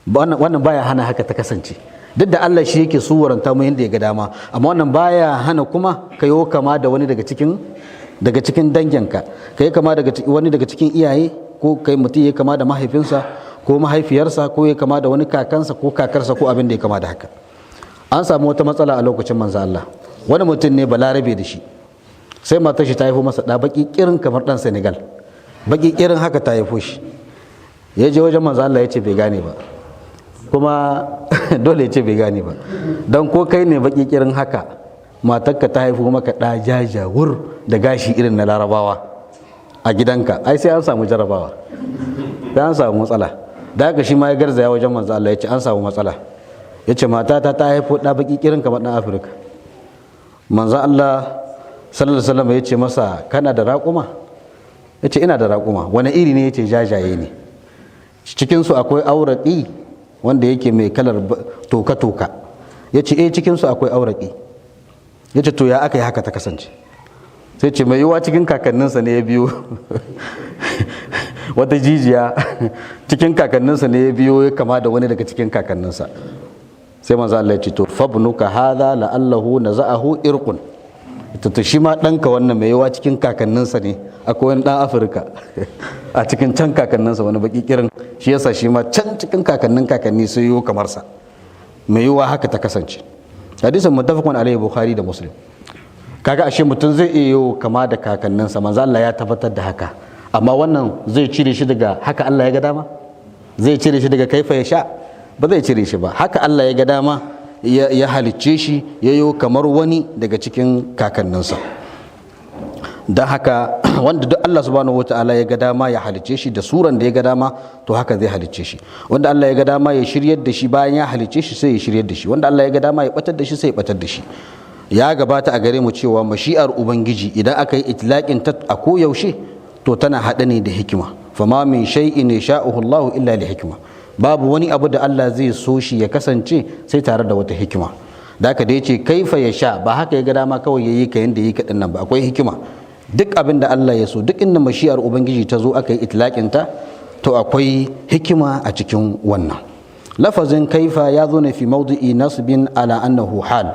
Wannan baya hana haka ta kasance, duk da Allah shi yake suwaranta mu yadda ya ga dama, amma wannan baya hana kuma kayo kama da wani daga cikin danginka, kai kama wani daga cikin iyaye, ko kai mutum ya kama da mahaifinsa ko mahaifiyarsa, ko ya kama da wani kakansa ko kakarsa ko abin da ya kama da haka. An samu wata matsala a lokacin manzo Allah. Wani mutum ne balarabe da shi, sai matar shi ta haifo masa ɗa baki kirin kamar ɗan Senegal, baki kirin haka ta haifo shi. Ya je wajen manzo Allah ya ce bai gane ba, kuma dole ya ce bai gane ba, don ko kai ne baki kirin haka matarka ta haifo maka ɗa jajawur da gashi irin na larabawa a gidanka, ai sai an samu jarabawa, sai an samu matsala. Da haka shi ma ya garzaya wajen manzo Allah ya ce an samu matsala. Ya ce matata ta haifo ɗa baki kirin kamar ɗan Afirka. Manzo Allah sallallahu alaihi wasallam ya ce masa kana da raƙuma? Ya ce ina da raƙuma. Wani iri ne? Ya ce jajaye ne, cikinsu akwai auraƙi wanda yake mai kalar toka-toka. Ya ce cikinsu akwai auraƙi. Ya ce to ya aka yi haka ta kasance? Sai ce mai yiwuwa cikin kakanninsa ne ya biyo wata jijiya cikin kakanninsa ne ya biyo ya kama da wani daga cikin kakanninsa. Sai manzo Allah ya ce to fabnuka hadha la'allahu naza'ahu irqun, to shi ma danka wannan mai yawa cikin kakanninsa ne, akwai wani dan Afirka a cikin can kakanninsa wani baki kirin, shi yasa shi ma can cikin kakanni sai yiwo kamar sa, mai yawa haka ta kasance. Hadisin muttafaqun alaihi Bukhari da Muslim. Kaga ashe mutum zai iya yiwo kama da kakanninsa, manzo Allah ya tabbatar da haka, amma wannan zai cire shi daga haka Allah ya ga dama? Zai cire shi daga kaifa ya sha? Ba zai cire shi ba. Haka Allah ya ga dama ya halicce shi ya yi kamar wani daga cikin kakanninsa. Don haka wanda duk Allah subhanahu wata'ala ya ga dama ya halicce shi da suran da ya ga dama, to haka zai halicce shi. Wanda Allah ya ga dama ya shiryar da shi bayan ya halicce shi sai ya shiryar da shi, wanda Allah ya ga dama ya batar da shi sai ya batar da shi. Ya gabata a gare mu cewa mashi'ar Ubangiji idan aka yi itlaqin ta a koyaushe to tana haɗa ne da hikima. Fama min shay'in yasha'uhu Allahu illa li hikma. Babu wani abu da Allah zai so shi ya kasance sai tare da wata hikima. Da haka da yace kaifa ya sha, ba haka ya ga dama kawai yayi ka yanda yayi kaɗan nan ba, akwai hikima. Duk abin da Allah ya so, duk inda mashi'ar Ubangiji ta zo aka yi itlaqin ta, to akwai hikima a cikin wannan. Lafazin kaifa ya zo ne fi mawdi'i nasbin ala annahu hal,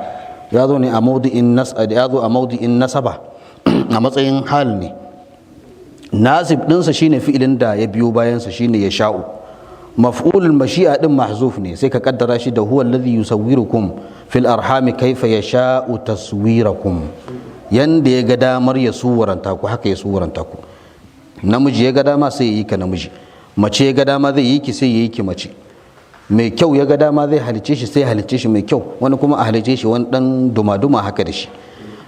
ya zo ne a mawdi'in nasaba a matsayin hal ne. Nasib ɗinsa shine fi'ilin da ya biyo bayansa shine ya sha'u. Maf'ulul mashi'a din mahzuf ne, sai ka kaddara shi da huwa alladhi yusawwirukum fil arhami kaifa yasha'u taswirakum. Yanda ya ga damar ya suwaranta ku haka ya suwaranta ku. Namiji ya ga dama sai ya yi ka namiji, mace ya ga dama zai yi ki sai ya yi ki mace. Mai kyau ya ga dama zai halice shi sai halice shi mai kyau, wani kuma a halice shi wani dan duma-duma haka da shi.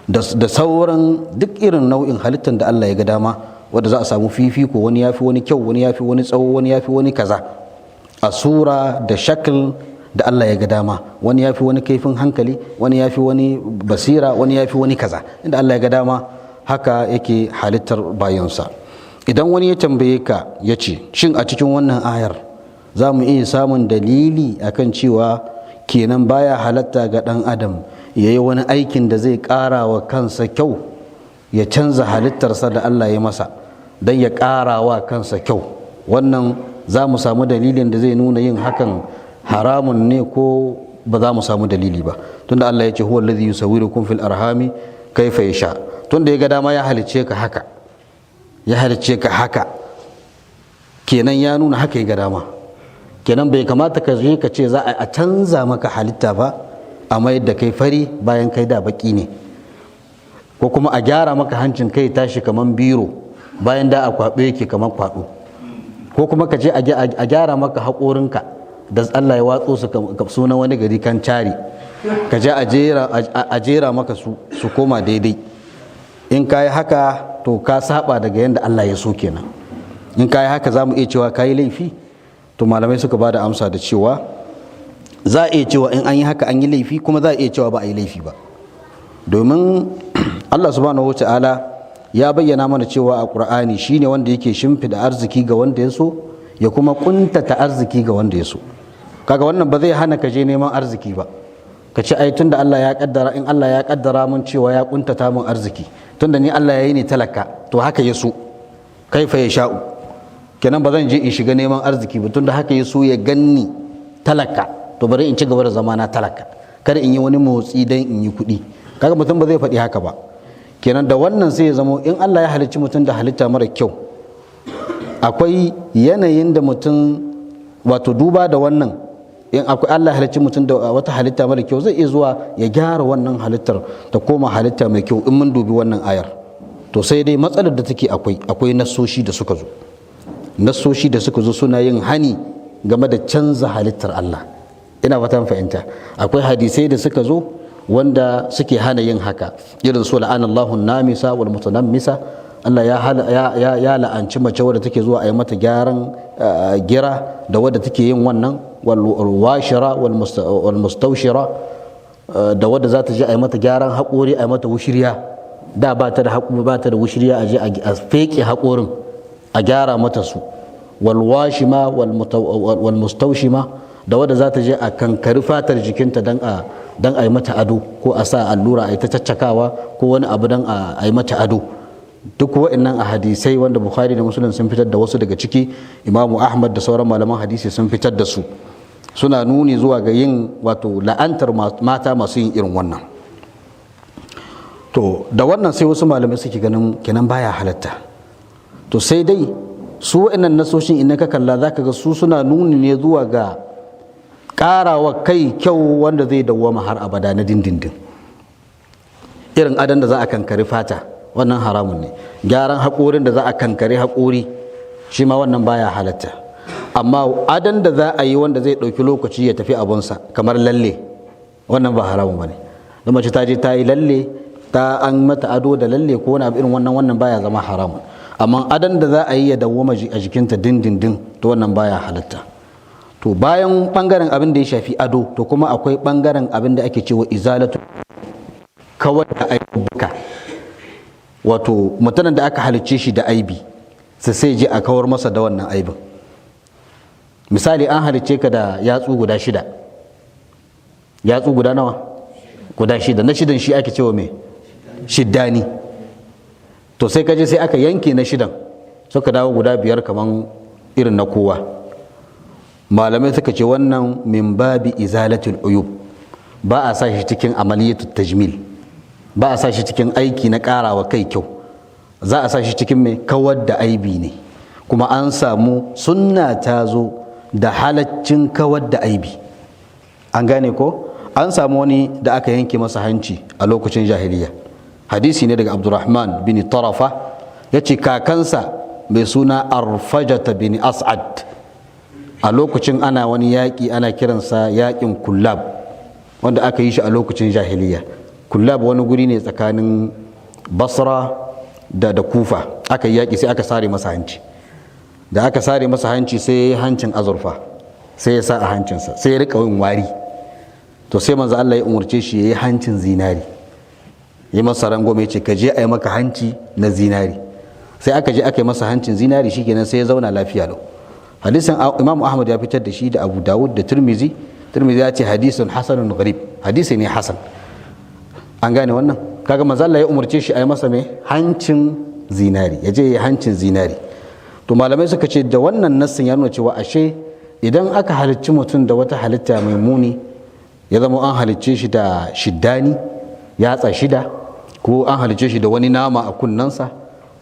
Da sauran duk irin nau'in halittar da Allah ya ga dama, wanda za a samu fifiko, wani yafi wani kyau, wani yafi wani tsawo, wani yafi wani kaza. A sura da shakl da Allah ya ga dama, wani ya fi wani kaifin hankali, wani ya fi wani basira, wani ya fi wani kaza. Inda Allah ya ga dama haka yake halittar bayansa. Idan wani ya tambaye ka ya ce shin a cikin wannan ayar za mu iya samun dalili akan cewa kenan baya halatta ga ɗan adam ya yi wani aikin da zai ƙara wa kansa kyau ya canza halittarsa da Allah ya masa don ya ƙara wa kansa kyau. Wannan za mu samu dalilin da zai nuna yin hakan haramun ne ko ba za mu samu dalili ba, tunda Allah ya ce huwa allazi yusawwirukum fil arhami kaifa yasha. Tunda ya ga dama ya halicce ka haka, ya halicce ka haka, kenan ya nuna haka ya ga dama. Kenan bai kamata ka je ka ce za a canza maka halitta ba, a mayar da kai fari bayan kai da baki ne, ko kuma a gyara maka hancin kai tashi kaman biro bayan da a kwaɓe yake kaman kwaɗo, ko kuma ka je a gyara maka haƙorinka da Allah ya watso su sunan wani gari kan cari, ka je a jera maka su koma daidai. In ka yi haka to ka saba daga yadda Allah ya so kenan. In ka yi haka za mu iya cewa ka yi laifi? To malamai suka ba da amsa da cewa za a iya cewa in an yi haka an yi laifi, kuma za a iya cewa ba a yi laifi ba, domin Allah subhanahu wa ta'ala ya bayyana mana cewa a Qur'ani shine wanda yake shimfida arziki ga wanda ya so, ya kuma kuntata arziki ga wanda ya so. Kaga wannan ba zai hana ka je neman arziki ba, ka ce ai tunda Allah ya kaddara, in Allah ya kaddara mun cewa ya kuntata mun arziki, tunda ni Allah ya yi ni talaka to haka ya so, kaifa ya sha'u, kenan ba zan je in shiga neman arziki ba, tunda haka ya so ya ganni talaka, to bari in ci gaba da zama na talaka, kada in yi wani motsi dan in yi kuɗi. Kaga mutum ba zai faɗi haka ba. Kenan da wannan sai ya zamo in Allah ya halicci mutum da halitta mara kyau, akwai yanayin da mutum, wato duba da wannan, in akwai Allah halicci mutum da wata halitta mara kyau, zai iya zuwa ya gyara wannan halittar ta koma halitta mai kyau in mun dubi wannan ayar. To sai dai matsalar da take akwai nassoshi da suka zo, nassoshi da suka zo suna yin hani game da canza halittar Allah. Ina fatan fahimta. Akwai hadisai da suka zo wanda suke hana yin haka, irin su la'anallahu namisa wal mutanammisa, Allah ya la'anci mace wadda take zuwa a yi mata gyaran gira, da wadda take yin wannan wal washira wal mustawshira, da wadda za ta je a yi mata gyaran haƙori, a yi mata wushiriya, da ba ta da haƙori ba ta da wushiriya, a je a feke haƙorin a gyara mata su, wal washima wal mustawshima, da wadda za ta je a kankari fatar jikinta dan a yi mata ado, ko a sa allura a yi ta caccakawa, ko wani abu dan a yi mata ado. Duk wa'annan a hadisai wanda Bukhari da Muslim sun fitar da wasu daga ciki, Imamu Ahmad da sauran malaman hadisi sun fitar da su, suna nuni zuwa ga yin wato la'antar mata masu yin irin wannan. To da wannan sai wasu malamai suke ganin kenan baya halatta. To sai dai su wa'annan nasoshin in ka kalla zaka ga su suna nuni ne zuwa ga ƙarawa kai kyau wanda zai dawwama har abada na dindindin. Irin adan da za a kankari fata, wannan haramun ne. Gyaran haƙorin da za a kankare haƙori, shi ma wannan baya halatta. Amma adan da za a yi wanda zai ɗauki lokaci ya tafi abunsa, kamar lalle, wannan ba haramun ba ne. Da mace ta je ta yi lalle, ta an mata ado da lalle ko wani abu irin wannan baya zama haramun. Amma adan da za a yi ya dawwama a jikinta dindindin, to wannan baya halatta. To bayan ɓangaren abin da ya shafi ado, to kuma akwai ɓangaren abin da ake cewa izalatu, kawar da aibuka. Wato mutumin da aka halicce shi da aibi, sai je a kawar masa da wannan aibin. Misali, an halicce ka da yatsu guda shida, yatsu guda nawa? Guda shida. Na shidan shi ake cewa me? Shiddani. To sai ka je sai aka yanke na shidan, suka dawo guda biyar kaman irin na kowa. Malamai suka ce wannan min babi izalatul uyub, ba a sa shi cikin amaliyatut tajmil, ba a sa shi cikin aiki na karawa kai kyau, za a sa shi cikin mai kawar da aibi ne. Kuma an samu sunna ta zo da halaccin kawar da aibi. An gane ko? An samu wani da aka yanke masa hanci a lokacin jahiliya, hadisi ne daga Abdurrahman bin Tarafa, ya ce kakansa mai suna Arfajata bin As'ad, a lokacin ana wani yaƙi ana kiransa yaƙin Kullab, wanda aka yi shi a lokacin jahiliya. Kullab wani guri ne tsakanin Basra da Kufa. Aka yi yaƙi sai aka sare masa hanci. Da aka sare masa hanci sai ya yi hancin azurfa, sai ya sa a hancinsa, sai ya rika yin wari. To sai manzo Allah ya umarce shi ya yi hancin zinari, yi masa rangwame, ce ka je a yi maka hanci na zinari. Sai aka je aka yi masa hancin zinari, shikenan sai ya zauna lafiya lau. Hadisin Imam Ahmad ya fitar da shi da Abu Dawud da Tirmizi. Tirmizi ya ce hadisun hasanun gharib, hadisi ne hasan. An gane wannan? kaga manzo Allah ya umarce shi a yi masa mai hancin zinari, ya je ya hancin zinari. To malamai suka ce da wannan nassin ya nuna cewa ashe idan aka halicci mutum da wata halitta mai muni, ya zama an halicce shi da shiddani yatsa shida, ko an halicce shi da wani nama a kunnensa,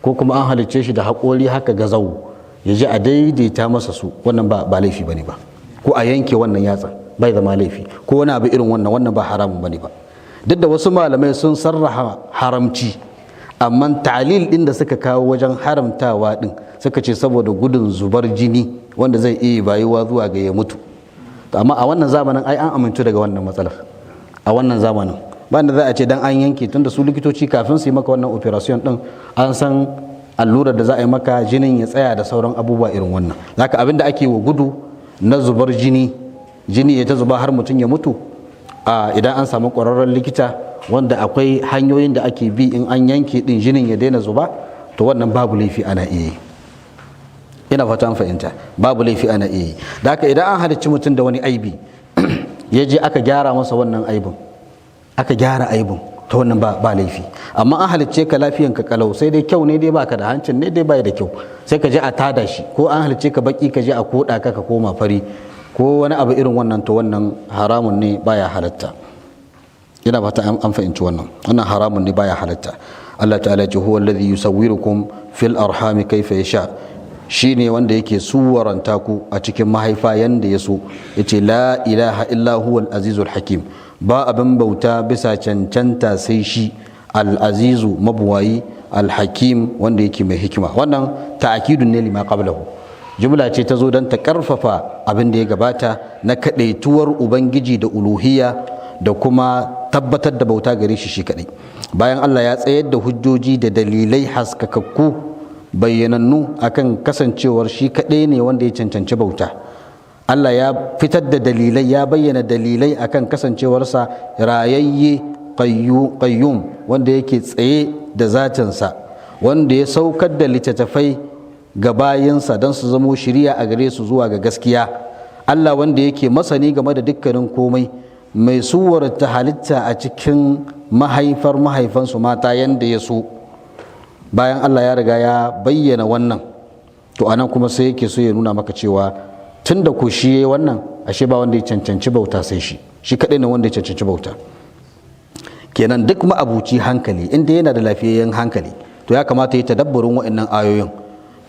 ko kuma an halicce shi da haƙori haka gazau, ya ji a daidaita masa su, wannan ba laifi bane ba. Ko a yanke wannan yatsa bai zama laifi, ko wani abu irin wannan ba haramun bane ba. Duk da wasu malamai sun sarraha haramci, amma ta'lil din da suka kawo wajen haramtawa din suka ce saboda gudun zubar jini wanda zai iya bayuwa zuwa ga ya mutu. Amma a wannan zamanin ai an amintu daga wannan matsalar. A wannan zamanin ba da za a ce dan an yanke, tunda su likitoci kafin su yi maka wannan operation din an san allurar da za a yi maka jinin ya tsaya da sauran abubuwa irin wannan. Zaka abin da ake wa gudu na zubar jini ya ta zuba har mutum ya mutu, idan an samu ƙwararren likita wanda akwai hanyoyin da ake bi in an yanke din jinin ya daina zuba, to wannan babu laifi ana iya yi. Ina fata an fahimta, babu laifi ana iya yi. Da haka idan an halicci mutum da wani aibi ya je aka gyara masa wannan aibin, aka gyara aibin, ta wannan ba laifi. Amma an halicce ka lafiyan ka kalau, sai dai kyau ne dai baka da, hancin ne dai bai da kyau, sai ka je a tada shi, ko an halicce ka baki ka je a koda ka koma fari, ko wani abu irin wannan, to wannan haramun ne, baya halatta. Ina fata an fahimci wannan haramun ne, baya halatta. Allah ta'ala ce huwa alladhi yusawwirukum fil arhami kayfa yasha, shine wanda yake suwaranta ku a cikin mahaifa yanda ya so. Yace la ilaha illa huwal azizul hakim, ba abin bauta bisa cancanta sai shi, al-azizu mabuwayi, al-hakim wanda yake mai hikima. Wannan ta'kidun ne lima qablahu, jumla ce ta zo don ta karfafa abin da ya gabata na kadaituwar ubangiji da uluhiyya da kuma tabbatar da bauta gare shi kadai. Bayan Allah ya tsayar da hujjoji da dalilai haskakakku bayyanannu akan kasancewar shi kadai ne wanda ya cancanci bauta, Allah ya fitar da dalilai, ya bayyana dalilai akan kasancewarsa rayayye qayyum wanda yake tsaye da zatinsa, wanda ya saukar da littattafai ga bayinsa don su zamo shiriya a gare su zuwa ga gaskiya. Allah wanda yake masani game da dukkanin komai, mai suwarta halitta a cikin mahaifansu mata yanda ya so. Bayan Allah ya riga ya bayyana wannan, to anan kuma sai yake so ya nuna maka cewa tunda ko shi yayi wannan, ashe ba wanda ya cancanci bauta sai shi kadai ne wanda ya cancanci bauta. Kenan duk ma'abuci hankali, inda yana da lafiyayyen hankali, to ya kamata ya tadabburin waɗannan ayoyin,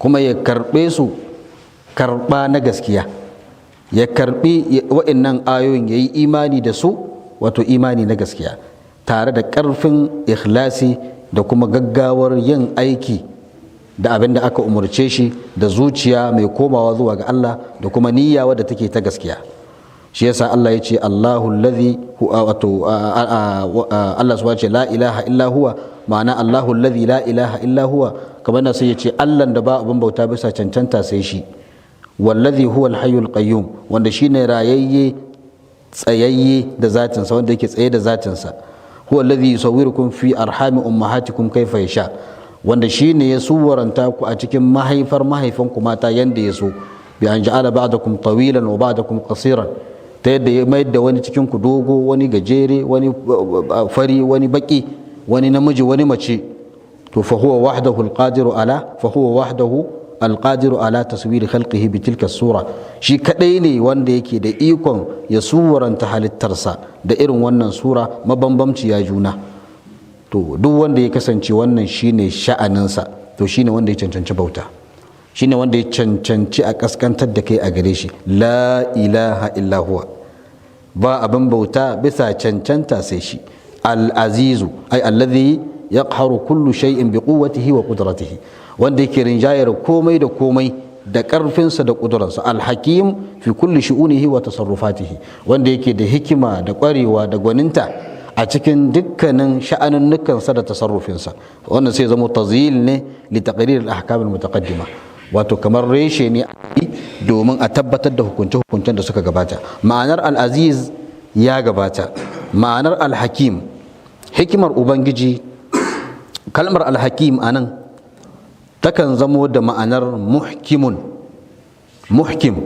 kuma ya karbe su karba na gaskiya, ya karbi waɗannan ayoyin, ya yi imani da su, wato imani na gaskiya, tare da ƙarfin ikhlasi da kuma gaggawar yin aiki da abin da aka umarce shi, da zuciya mai komawa zuwa ga Allah, da kuma niyya wadda take ta gaskiya. Shi yasa Allah ya ce Allahu allazi wato Allah subhanahu ce la ilaha illa huwa, ma'ana Allahu allazi la ilaha illa huwa, kamar da sai ya ce Allah da ba abin bauta bisa cancanta sai shi, wallazi huwa alhayyul qayyum, wanda shine rayayye tsayayye da zatinsa, wanda yake tsaye da zatinsa. Huwa alladhi yusawwirukum fi arhami ummahatikum kayfa yasha, wanda shine ya suwaranta ku a cikin mahaifanku mata yanda ya so. Bi an ja'ala ba'dakum tawilan wa ba'dakum qasiran, ta yadda ya mayar da wani cikin ku dogo, wani gajere, wani fari, wani baki, wani namiji, wani mace. To fa huwa wahdahu alqadiru ala taswiri khalqihi bi tilka sura, shi kadai ne wanda yake da ikon ya suwaranta halittarsa da irin wannan sura mabambamciya juna. To duk wanda ya kasance wannan shine sha'aninsa, to shine wanda ya cancanci bauta, shine wanda ya cancanci a kaskantar da kai a gare shi. La ilaha illa huwa, ba abin bauta bisa cancanta sai shi. Al-azizu ay alladhi yaqharu kullu shay'in bi quwwatihi wa qudratihi, wanda yake rinjayar komai da komai da ƙarfinsa da ƙudurarsa. Al-hakim fi kulli shu'unihi wa tasarrufatihi, wanda yake da hikima da ƙwarewa da gwaninta a cikin dukkanin sha'anunnukansa da tasarrufinsa. Wannan sai zama tazyil ne li taqrir al-ahkam al-mutaqaddima, wato kamar reshe ne domin a tabbatar da hukunce-hukuncen da suka gabata. Ma'anar al-aziz ya gabata, ma'anar al-hakim hikimar ubangiji. Kalmar al-hakim anan takan zamo da ma'anar muhkim,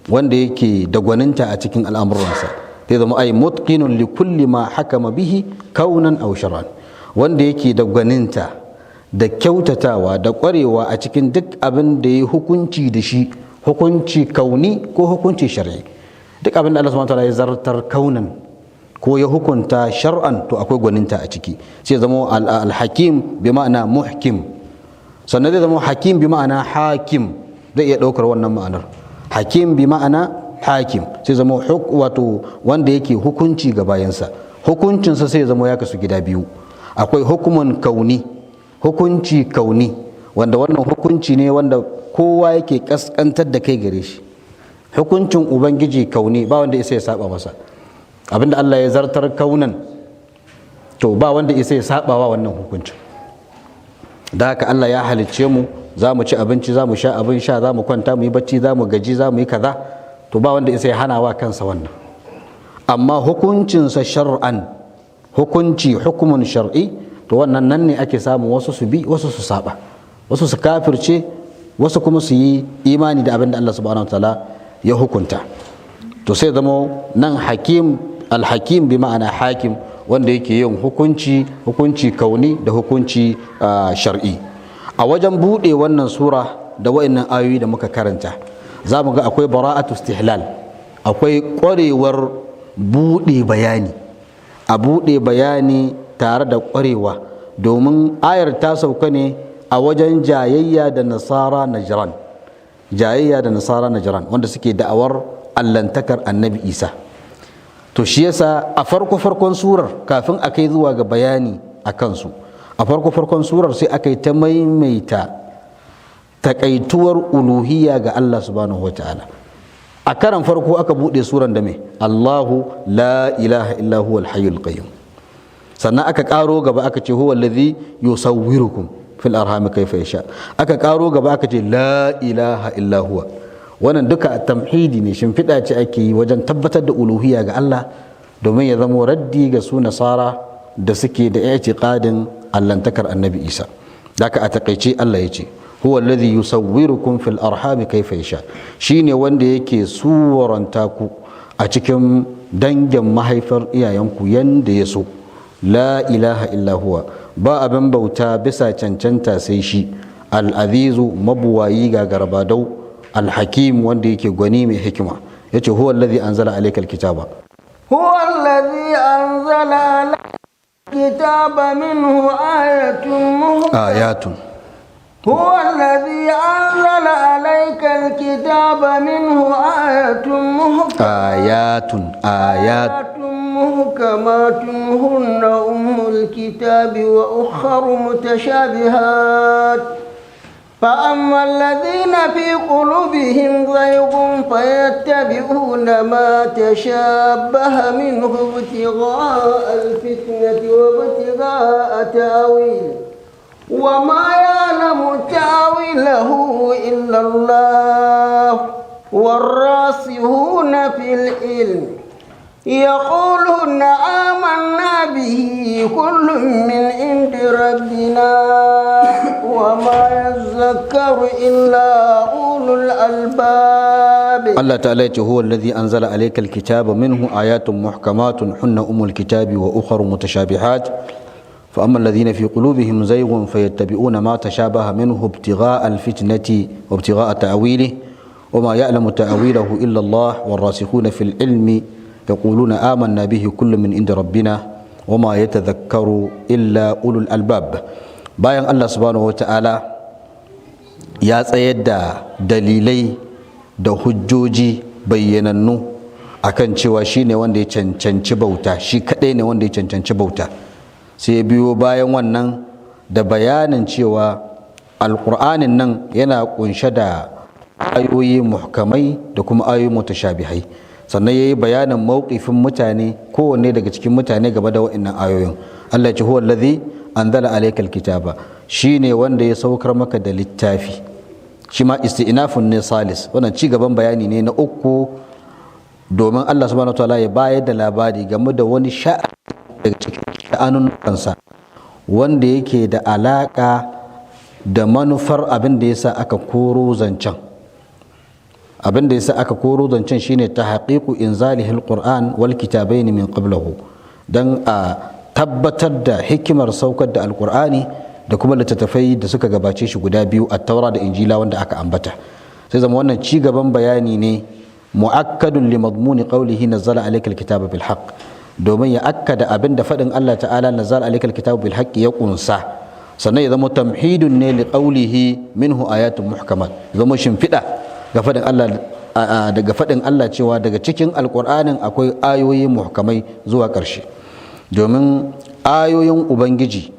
wanda yake da gwaninta a cikin al'amuransa. Zai zama ai mutqinun li kulli ma hakama bihi kaunan aw shar'an, wanda yake da gwaninta da kyautatawa da ƙwarewa a cikin duk abin da ya hukunci da shi, hukunci kauni ko hukunci shar'i. Duk abin da Allah subhanahu wataala ya zartar kaunan ko ya hukunta shar'an to akwai gwaninta a ciki. Sai zama al-hakim bi ma'ana muhkim, sannan zai zama hakim bi ma'ana hakim, zai iya ɗaukar wannan ma'anar. Hakim bi ma'ana hakim, sai zama wato wanda yake hukunci ga bayansa. Hukuncinsa sai zama ya kasu gida biyu. Akwai hukumun kauni, hukunci kauni, wanda wannan hukunci ne wanda kowa yake kaskantar da kai gare shi. Hukuncin ubangiji kauni ba wanda isa ya saba masa. Abinda Allah ya zartar kaunan to ba wanda isa ya saba wa wannan hukuncin. Da haka Allah ya halicce mu, za mu ci abinci, za mu sha abin sha, za mu kwanta mu yi bacci, za mu gaji, za mu yi kaza, to ba wanda isa ya hana wa kansa wannan. Amma hukuncinsa shar'an, hukunci hukumun shar'i, to wannan nan ne ake samun wasu su bi, wasu su saba, wasu su kafirce, wasu kuma su yi imani da abin da Allah subhanahu wataala ya hukunta. To sai zama nan hakim, alhakim bi ma'ana hakim, wanda yake yin hukunci kauni da hukunci shar'i. A wajen buɗe wannan sura da wa'annan ayoyi da muka karanta, za mu ga akwai bara'atu istihlal, akwai ƙwarewar buɗe bayani, a buɗe bayani tare da ƙwarewa, domin ayar ta sauka ne a wajen jayayya da nasara najran, wanda suke da'awar allantakar annabi Isa. To shi yasa a farkon surar, kafin a kai zuwa ga bayani a kansu, a farkon surar sai aka yi ta maimaita takaituwar uluhiyya ga Allah subhanahu wa ta'ala. A karan farko aka buɗe suran da me? Allahu la ilaha illa huwal hayyul qayyum. Sannan aka ƙaro gaba aka ce huwa allazi yusawwirukum fil arham kayfa yasha. Aka ƙaro gaba aka ce la ilaha illa huwa. Wannan duka tamhidi ne, shimfiɗa ce ake yi wajen tabbatar da uluhiyya ga Allah, domin ya zama raddi ga su nasara da suke da i'tiqadin allantakar annabi Isa. Daka a takaice Allah ya ce huwa alladhi yusawwirukum fil arham kayfa yasha, shine wanda yake suwaranta ku a cikin dangin mahaifar iyayenku yanda ya so. La ilaha illa huwa, ba abin bauta bisa cancanta sai shi, al-azizu mabuwayi ga garbadau, al-hakim wanda yake gwani mai hikima. Yace huwa alladhi anzala alaykal kitaba,
huwa alladhi anzala alaykal kitaba minhu ayatun هو الذي أنزل عليك الكتاب منه آيات محكمات هن أم الكتاب وأخر متشابهات فأما الذين في قلوبهم زيغ فيتبعون ما تشابه منه ابتغاء الفتنة وابتغاء تأويله وما يعلم تأويله إلا الله والراسخون في العلم يقولون آمنا به كل من عند ربنا وما يذكر إلا أولو الألباب. الله تعالى هو الذي أنزل عليك الكتاب منه آيات محكمات هن أم الكتاب وأخر متشابهات فأما الذين في قلوبهم زيغ فيتبعون ما تشابه منه ابتغاء الفتنة وابتغاء تأويله وما يعلم تأويله إلا الله والراسخون في العلم يقولون آمنا به كل من عند ربنا وما يتذكر إلا أولو الألباب. bayan Allah subhanahu wata'ala ya tsayar da dalilai da hujjoji bayyanannu akan cewa shine wanda ya cancanci bauta, shi kadai ne wanda ya cancanci bauta, sai biyo bayan wannan da bayanin cewa alƙur'anin nan yana kunshe da ayoyi muhkamai da kuma ayoyi mutashabihai, sannan yayi bayanin mawqifin mutane, kowanne daga cikin mutane gaba da wa'annan ayoyin. Allah ya ce huwa allazi anzala alaykal kitaba, shine wanda ya saukar maka da littafi. Shi ma isti'nafun ne salis, wannan ci gaban bayani ne na uku, domin Allah subhanahu wataala ya bayar da labari game da wani sha'ani daga cikin sha'anun kansa wanda yake da alaka da manufar abin da yasa aka koro zancen. Abin da yasa aka koro zancen shine tahqiqu inzalihil qur'an wal kitabaini min qablahu, dan a
tabbatar da hikimar saukar da alkur'ani da kuma littattafai da suka gabace shi guda biyu, at-taura da injila wanda aka ambata. Sai zama wannan ci gaban bayani ne mu'akkadun li madmuni qawlihi nazzala alaykal kitaba bil haqq, domin ya akkada abin da faɗin Allah ta'ala nazzala alaykal kitaba bil haqq ya kunsa, sannan ya zama tamhidun ne li qawlihi minhu ayatun muhkamat, zama shimfiɗa ga faɗin Allah, daga faɗin Allah cewa daga cikin alƙur'anin akwai ayoyi muhkamai zuwa ƙarshe. Domin ayoyin ubangiji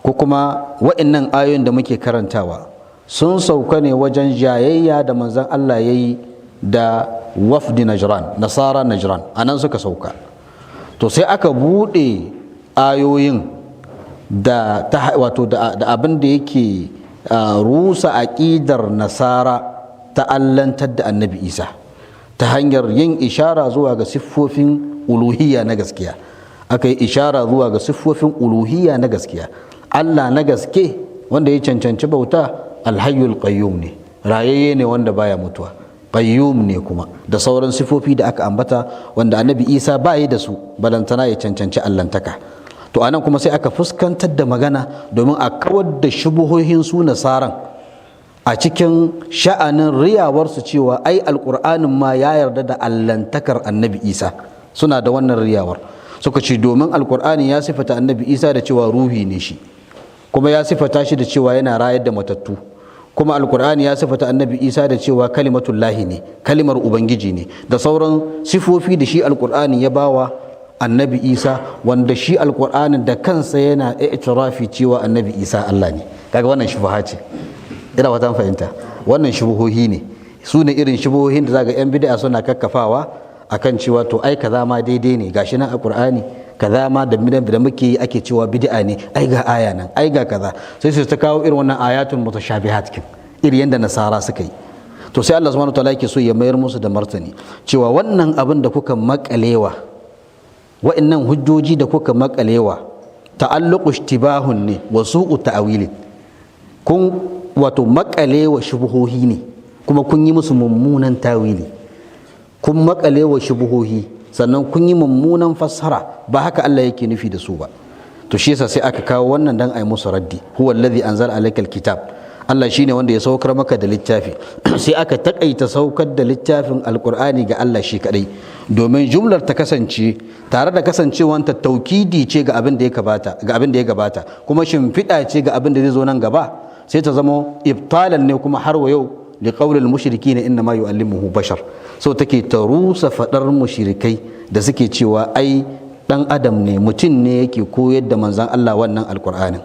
ko kuma wa'annan ayoyin da muke karantawa sun sauka ne wajen jayayya da manzon Allah yayi da wafdi Najran, nasara Najran, anan suka sauka. To sai aka buɗe ayoyin da abin da yake rusa aƙidar nasara ta allantar da annabi Isa ta hanyar yin ishara zuwa ga siffofin uluhiyya na gaskiya. Aka yi ishara zuwa ga siffofin uluhiyya na gaskiya. Allah na gaske wanda ya cancanci bauta alhayyul qayyum ne, rayayye ne wanda baya mutuwa, qayyum ne kuma da sauran sifofi da aka ambata wanda annabi Isa bayi da su balantana ya cancanci allantaka. To anan kuma sai aka fuskantar da magana domin a kawar da shubuhohin su nasaran a cikin sha'anin riyawarsu cewa ai alƙur'anin ma ya yarda da allantakar annabi Isa. Suna da wannan riyawar, suka ce domin alƙur'ani ya sifata annabi Isa da cewa ruhi ne shi, kuma ya sifata shi da cewa yana rayar da matattu, kuma alƙur'ani ya sifata annabi Isa da cewa kalimatullahi ne, kalimar ubangiji ne, da sauran sifofi da shi alƙur'ani ya bawa annabi Isa, wanda shi alƙur'anin da kansa yana i'tirafi cewa annabi Isa Allah ne. Kaga wannan shubha ce, ina wata fahimta. Wannan shubuhohi ne, su ne irin shubuhohin da zaga yan bid'a suna kakkafawa akan cewa to ai kaza ma daidai ne, gashi nan a Qur'ani kaza ma da muke yi ake cewa bid'a ne, ai ga aya nan, ai ga kaza, sai su ta kawo irin wannan ayatul mutashabihat kin iri yanda nasara suka yi. To sai Allah subhanahu wataala yake so ya mayar musu da martani cewa wannan abin da kuka makalewa, wa'annan hujjoji da kuka makalewa, ta'alluqu ishtibahun ne wa su'u ta'wilin, kun wato makalewa shubuhohi ne kuma kun yi musu mummunan tawili, kun makalewa shubuhohi sannan kun yi mummunan fassara, ba haka Allah yake nufi da su ba. To shi yasa sai aka kawo wannan dan ai musu raddi. Huwa allazi anzala alaykal kitab, Allah shine wanda ya saukar maka da littafi. Sai aka takaita saukar da littafin alqur'ani ga Allah shi kadai, domin jumlar ta kasance tare da kasancewanta taukidi ce ga abin da ya gabata, kuma shimfiɗa ce ga abin da zai zo nan gaba, sai ta zama ibtalan ne kuma har wa yau li qawlil mushrikeena inna ma yu'allimuhu bashar. So take ta rusa fadar mushrikai da suke cewa ai dan adam ne, mutum ne yake koyar da manzon Allah wannan alqur'anin.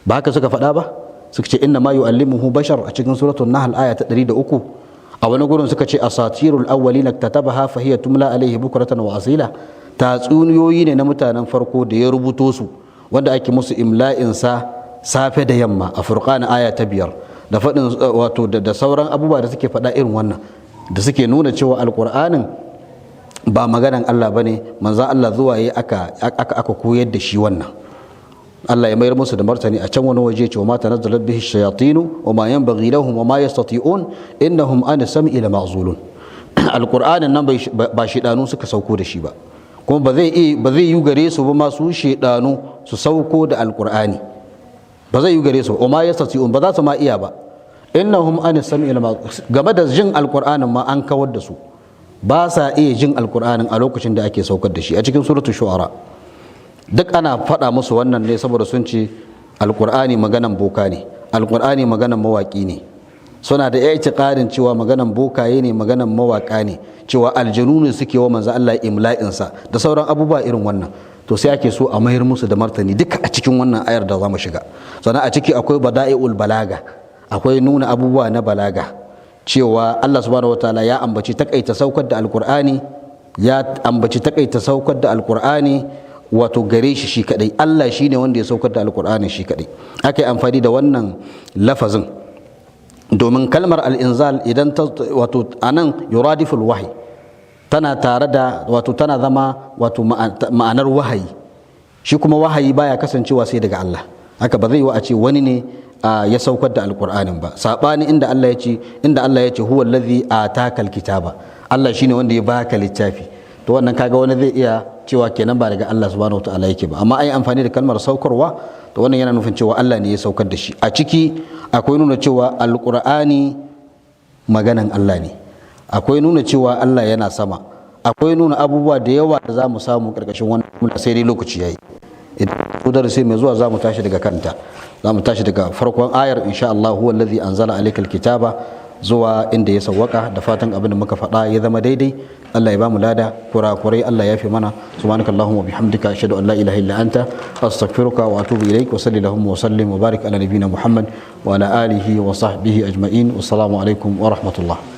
Ba haka suka faɗa ba? Suka ce inna ma yu'allimuhu bashar a cikin suratul nahl aya ta 103. A wani gurin suka ce asatirul awwalina katabaha fa hiya tumla alaihi bukratan wa asila, tatsuniyoyi ne na mutanen farko da ya rubuto su wanda ake musu imla'in sa safe da yamma a Furqan aya ta 5, da faɗin wato da sauran abubuwa da suke faɗa irin wannan, da suke nuna cewa alqur'anin ba maganan Allah bane, manzo Allah zuwa yayi aka koyar da shi wannan. Allah ya mayar musu da martani a can wani waje cewa ma tanazzalat bihi shayatinu wa ma yanbaghi lahum wa ma yastati'un innahum an sam'i la ma'zulun. Alqur'anin nan ba shedanu suka sauko da shi ba, kuma ba zai yi gare su ba masu shedanu su sauko da alqur'ani, ba zai yi gare su, wa ma yastati'un ba za su ma iya ba. Innahum an sam'i la ma'zulun, game da jin alqur'anin ma an kawar da su, ba sa iya jin alqur'anin a lokacin da ake saukar da shi a cikin suratul shu'ara. Duk ana faɗa musu wannan ne saboda sun ce alƙur'ani maganan boka ne, alƙur'ani maganan mawaƙi ne. Suna da i'tiqadin cewa maganan bokaye ne, maganan mawaƙa ne, cewa aljanu ne suke wa manzo Allah imla'insa da sauran abubuwa irin wannan. To sai ake so a mayar musu da martani duka a cikin wannan ayar da za mu shiga. Sannan a ciki akwai bada'i'ul balaga, akwai nuna abubuwa na balaga, cewa Allah subhanahu wataala ya ambaci takaita saukar da alƙur'ani, ya ambaci takaita saukar da alƙur'ani wato gare shi kadai. Allah shine wanda ya saukar da alqur'ani shi kadai. Aka yi amfani da wannan lafazin domin kalmar al-inzal idan ta wato anan yuradiful wahyi, tana tare da wato tana zama wato ma'anar wahayi. Shi kuma wahayi baya kasancewa sai daga Allah, haka ba zai yi a ce wani ne ya saukar da alqur'anin ba, sabani inda Allah ya ce huwa allazi ataka alkitaba, Allah shine wanda ya baka littafi. to wannan kaga wani zai iya cewa kenan ba daga Allah subhanahu wataala yake ba, amma ai amfani da kalmar saukarwa to wannan yana nufin cewa Allah ne ya saukar da shi. A ciki akwai nuna cewa alqur'ani maganan Allah ne, akwai nuna cewa Allah yana sama, akwai nuna abubuwa da yawa da za mu samu karkashin wannan, sai dai lokaci yayi. Idan darasi mai zuwa za mu tashi daga kanta, za mu tashi daga farkon ayar insha Allah, huwa allazi anzala alaykal kitaba zuwa inda ya sawwaka. Da fatan abin da muka faɗa ya zama daidai, Allah ya bamu lada, kurakurai Allah ya fi mana. Subhanakallahumma bihamdika ashhadu an la ilaha illa anta astaghfiruka wa atubu ilaik. Wa sallallahu wa sallim wa barik ala nabiyyina Muhammad wa ala alihi wa sahbihi ajma'in. Wassalamu alaikum wa rahmatullah.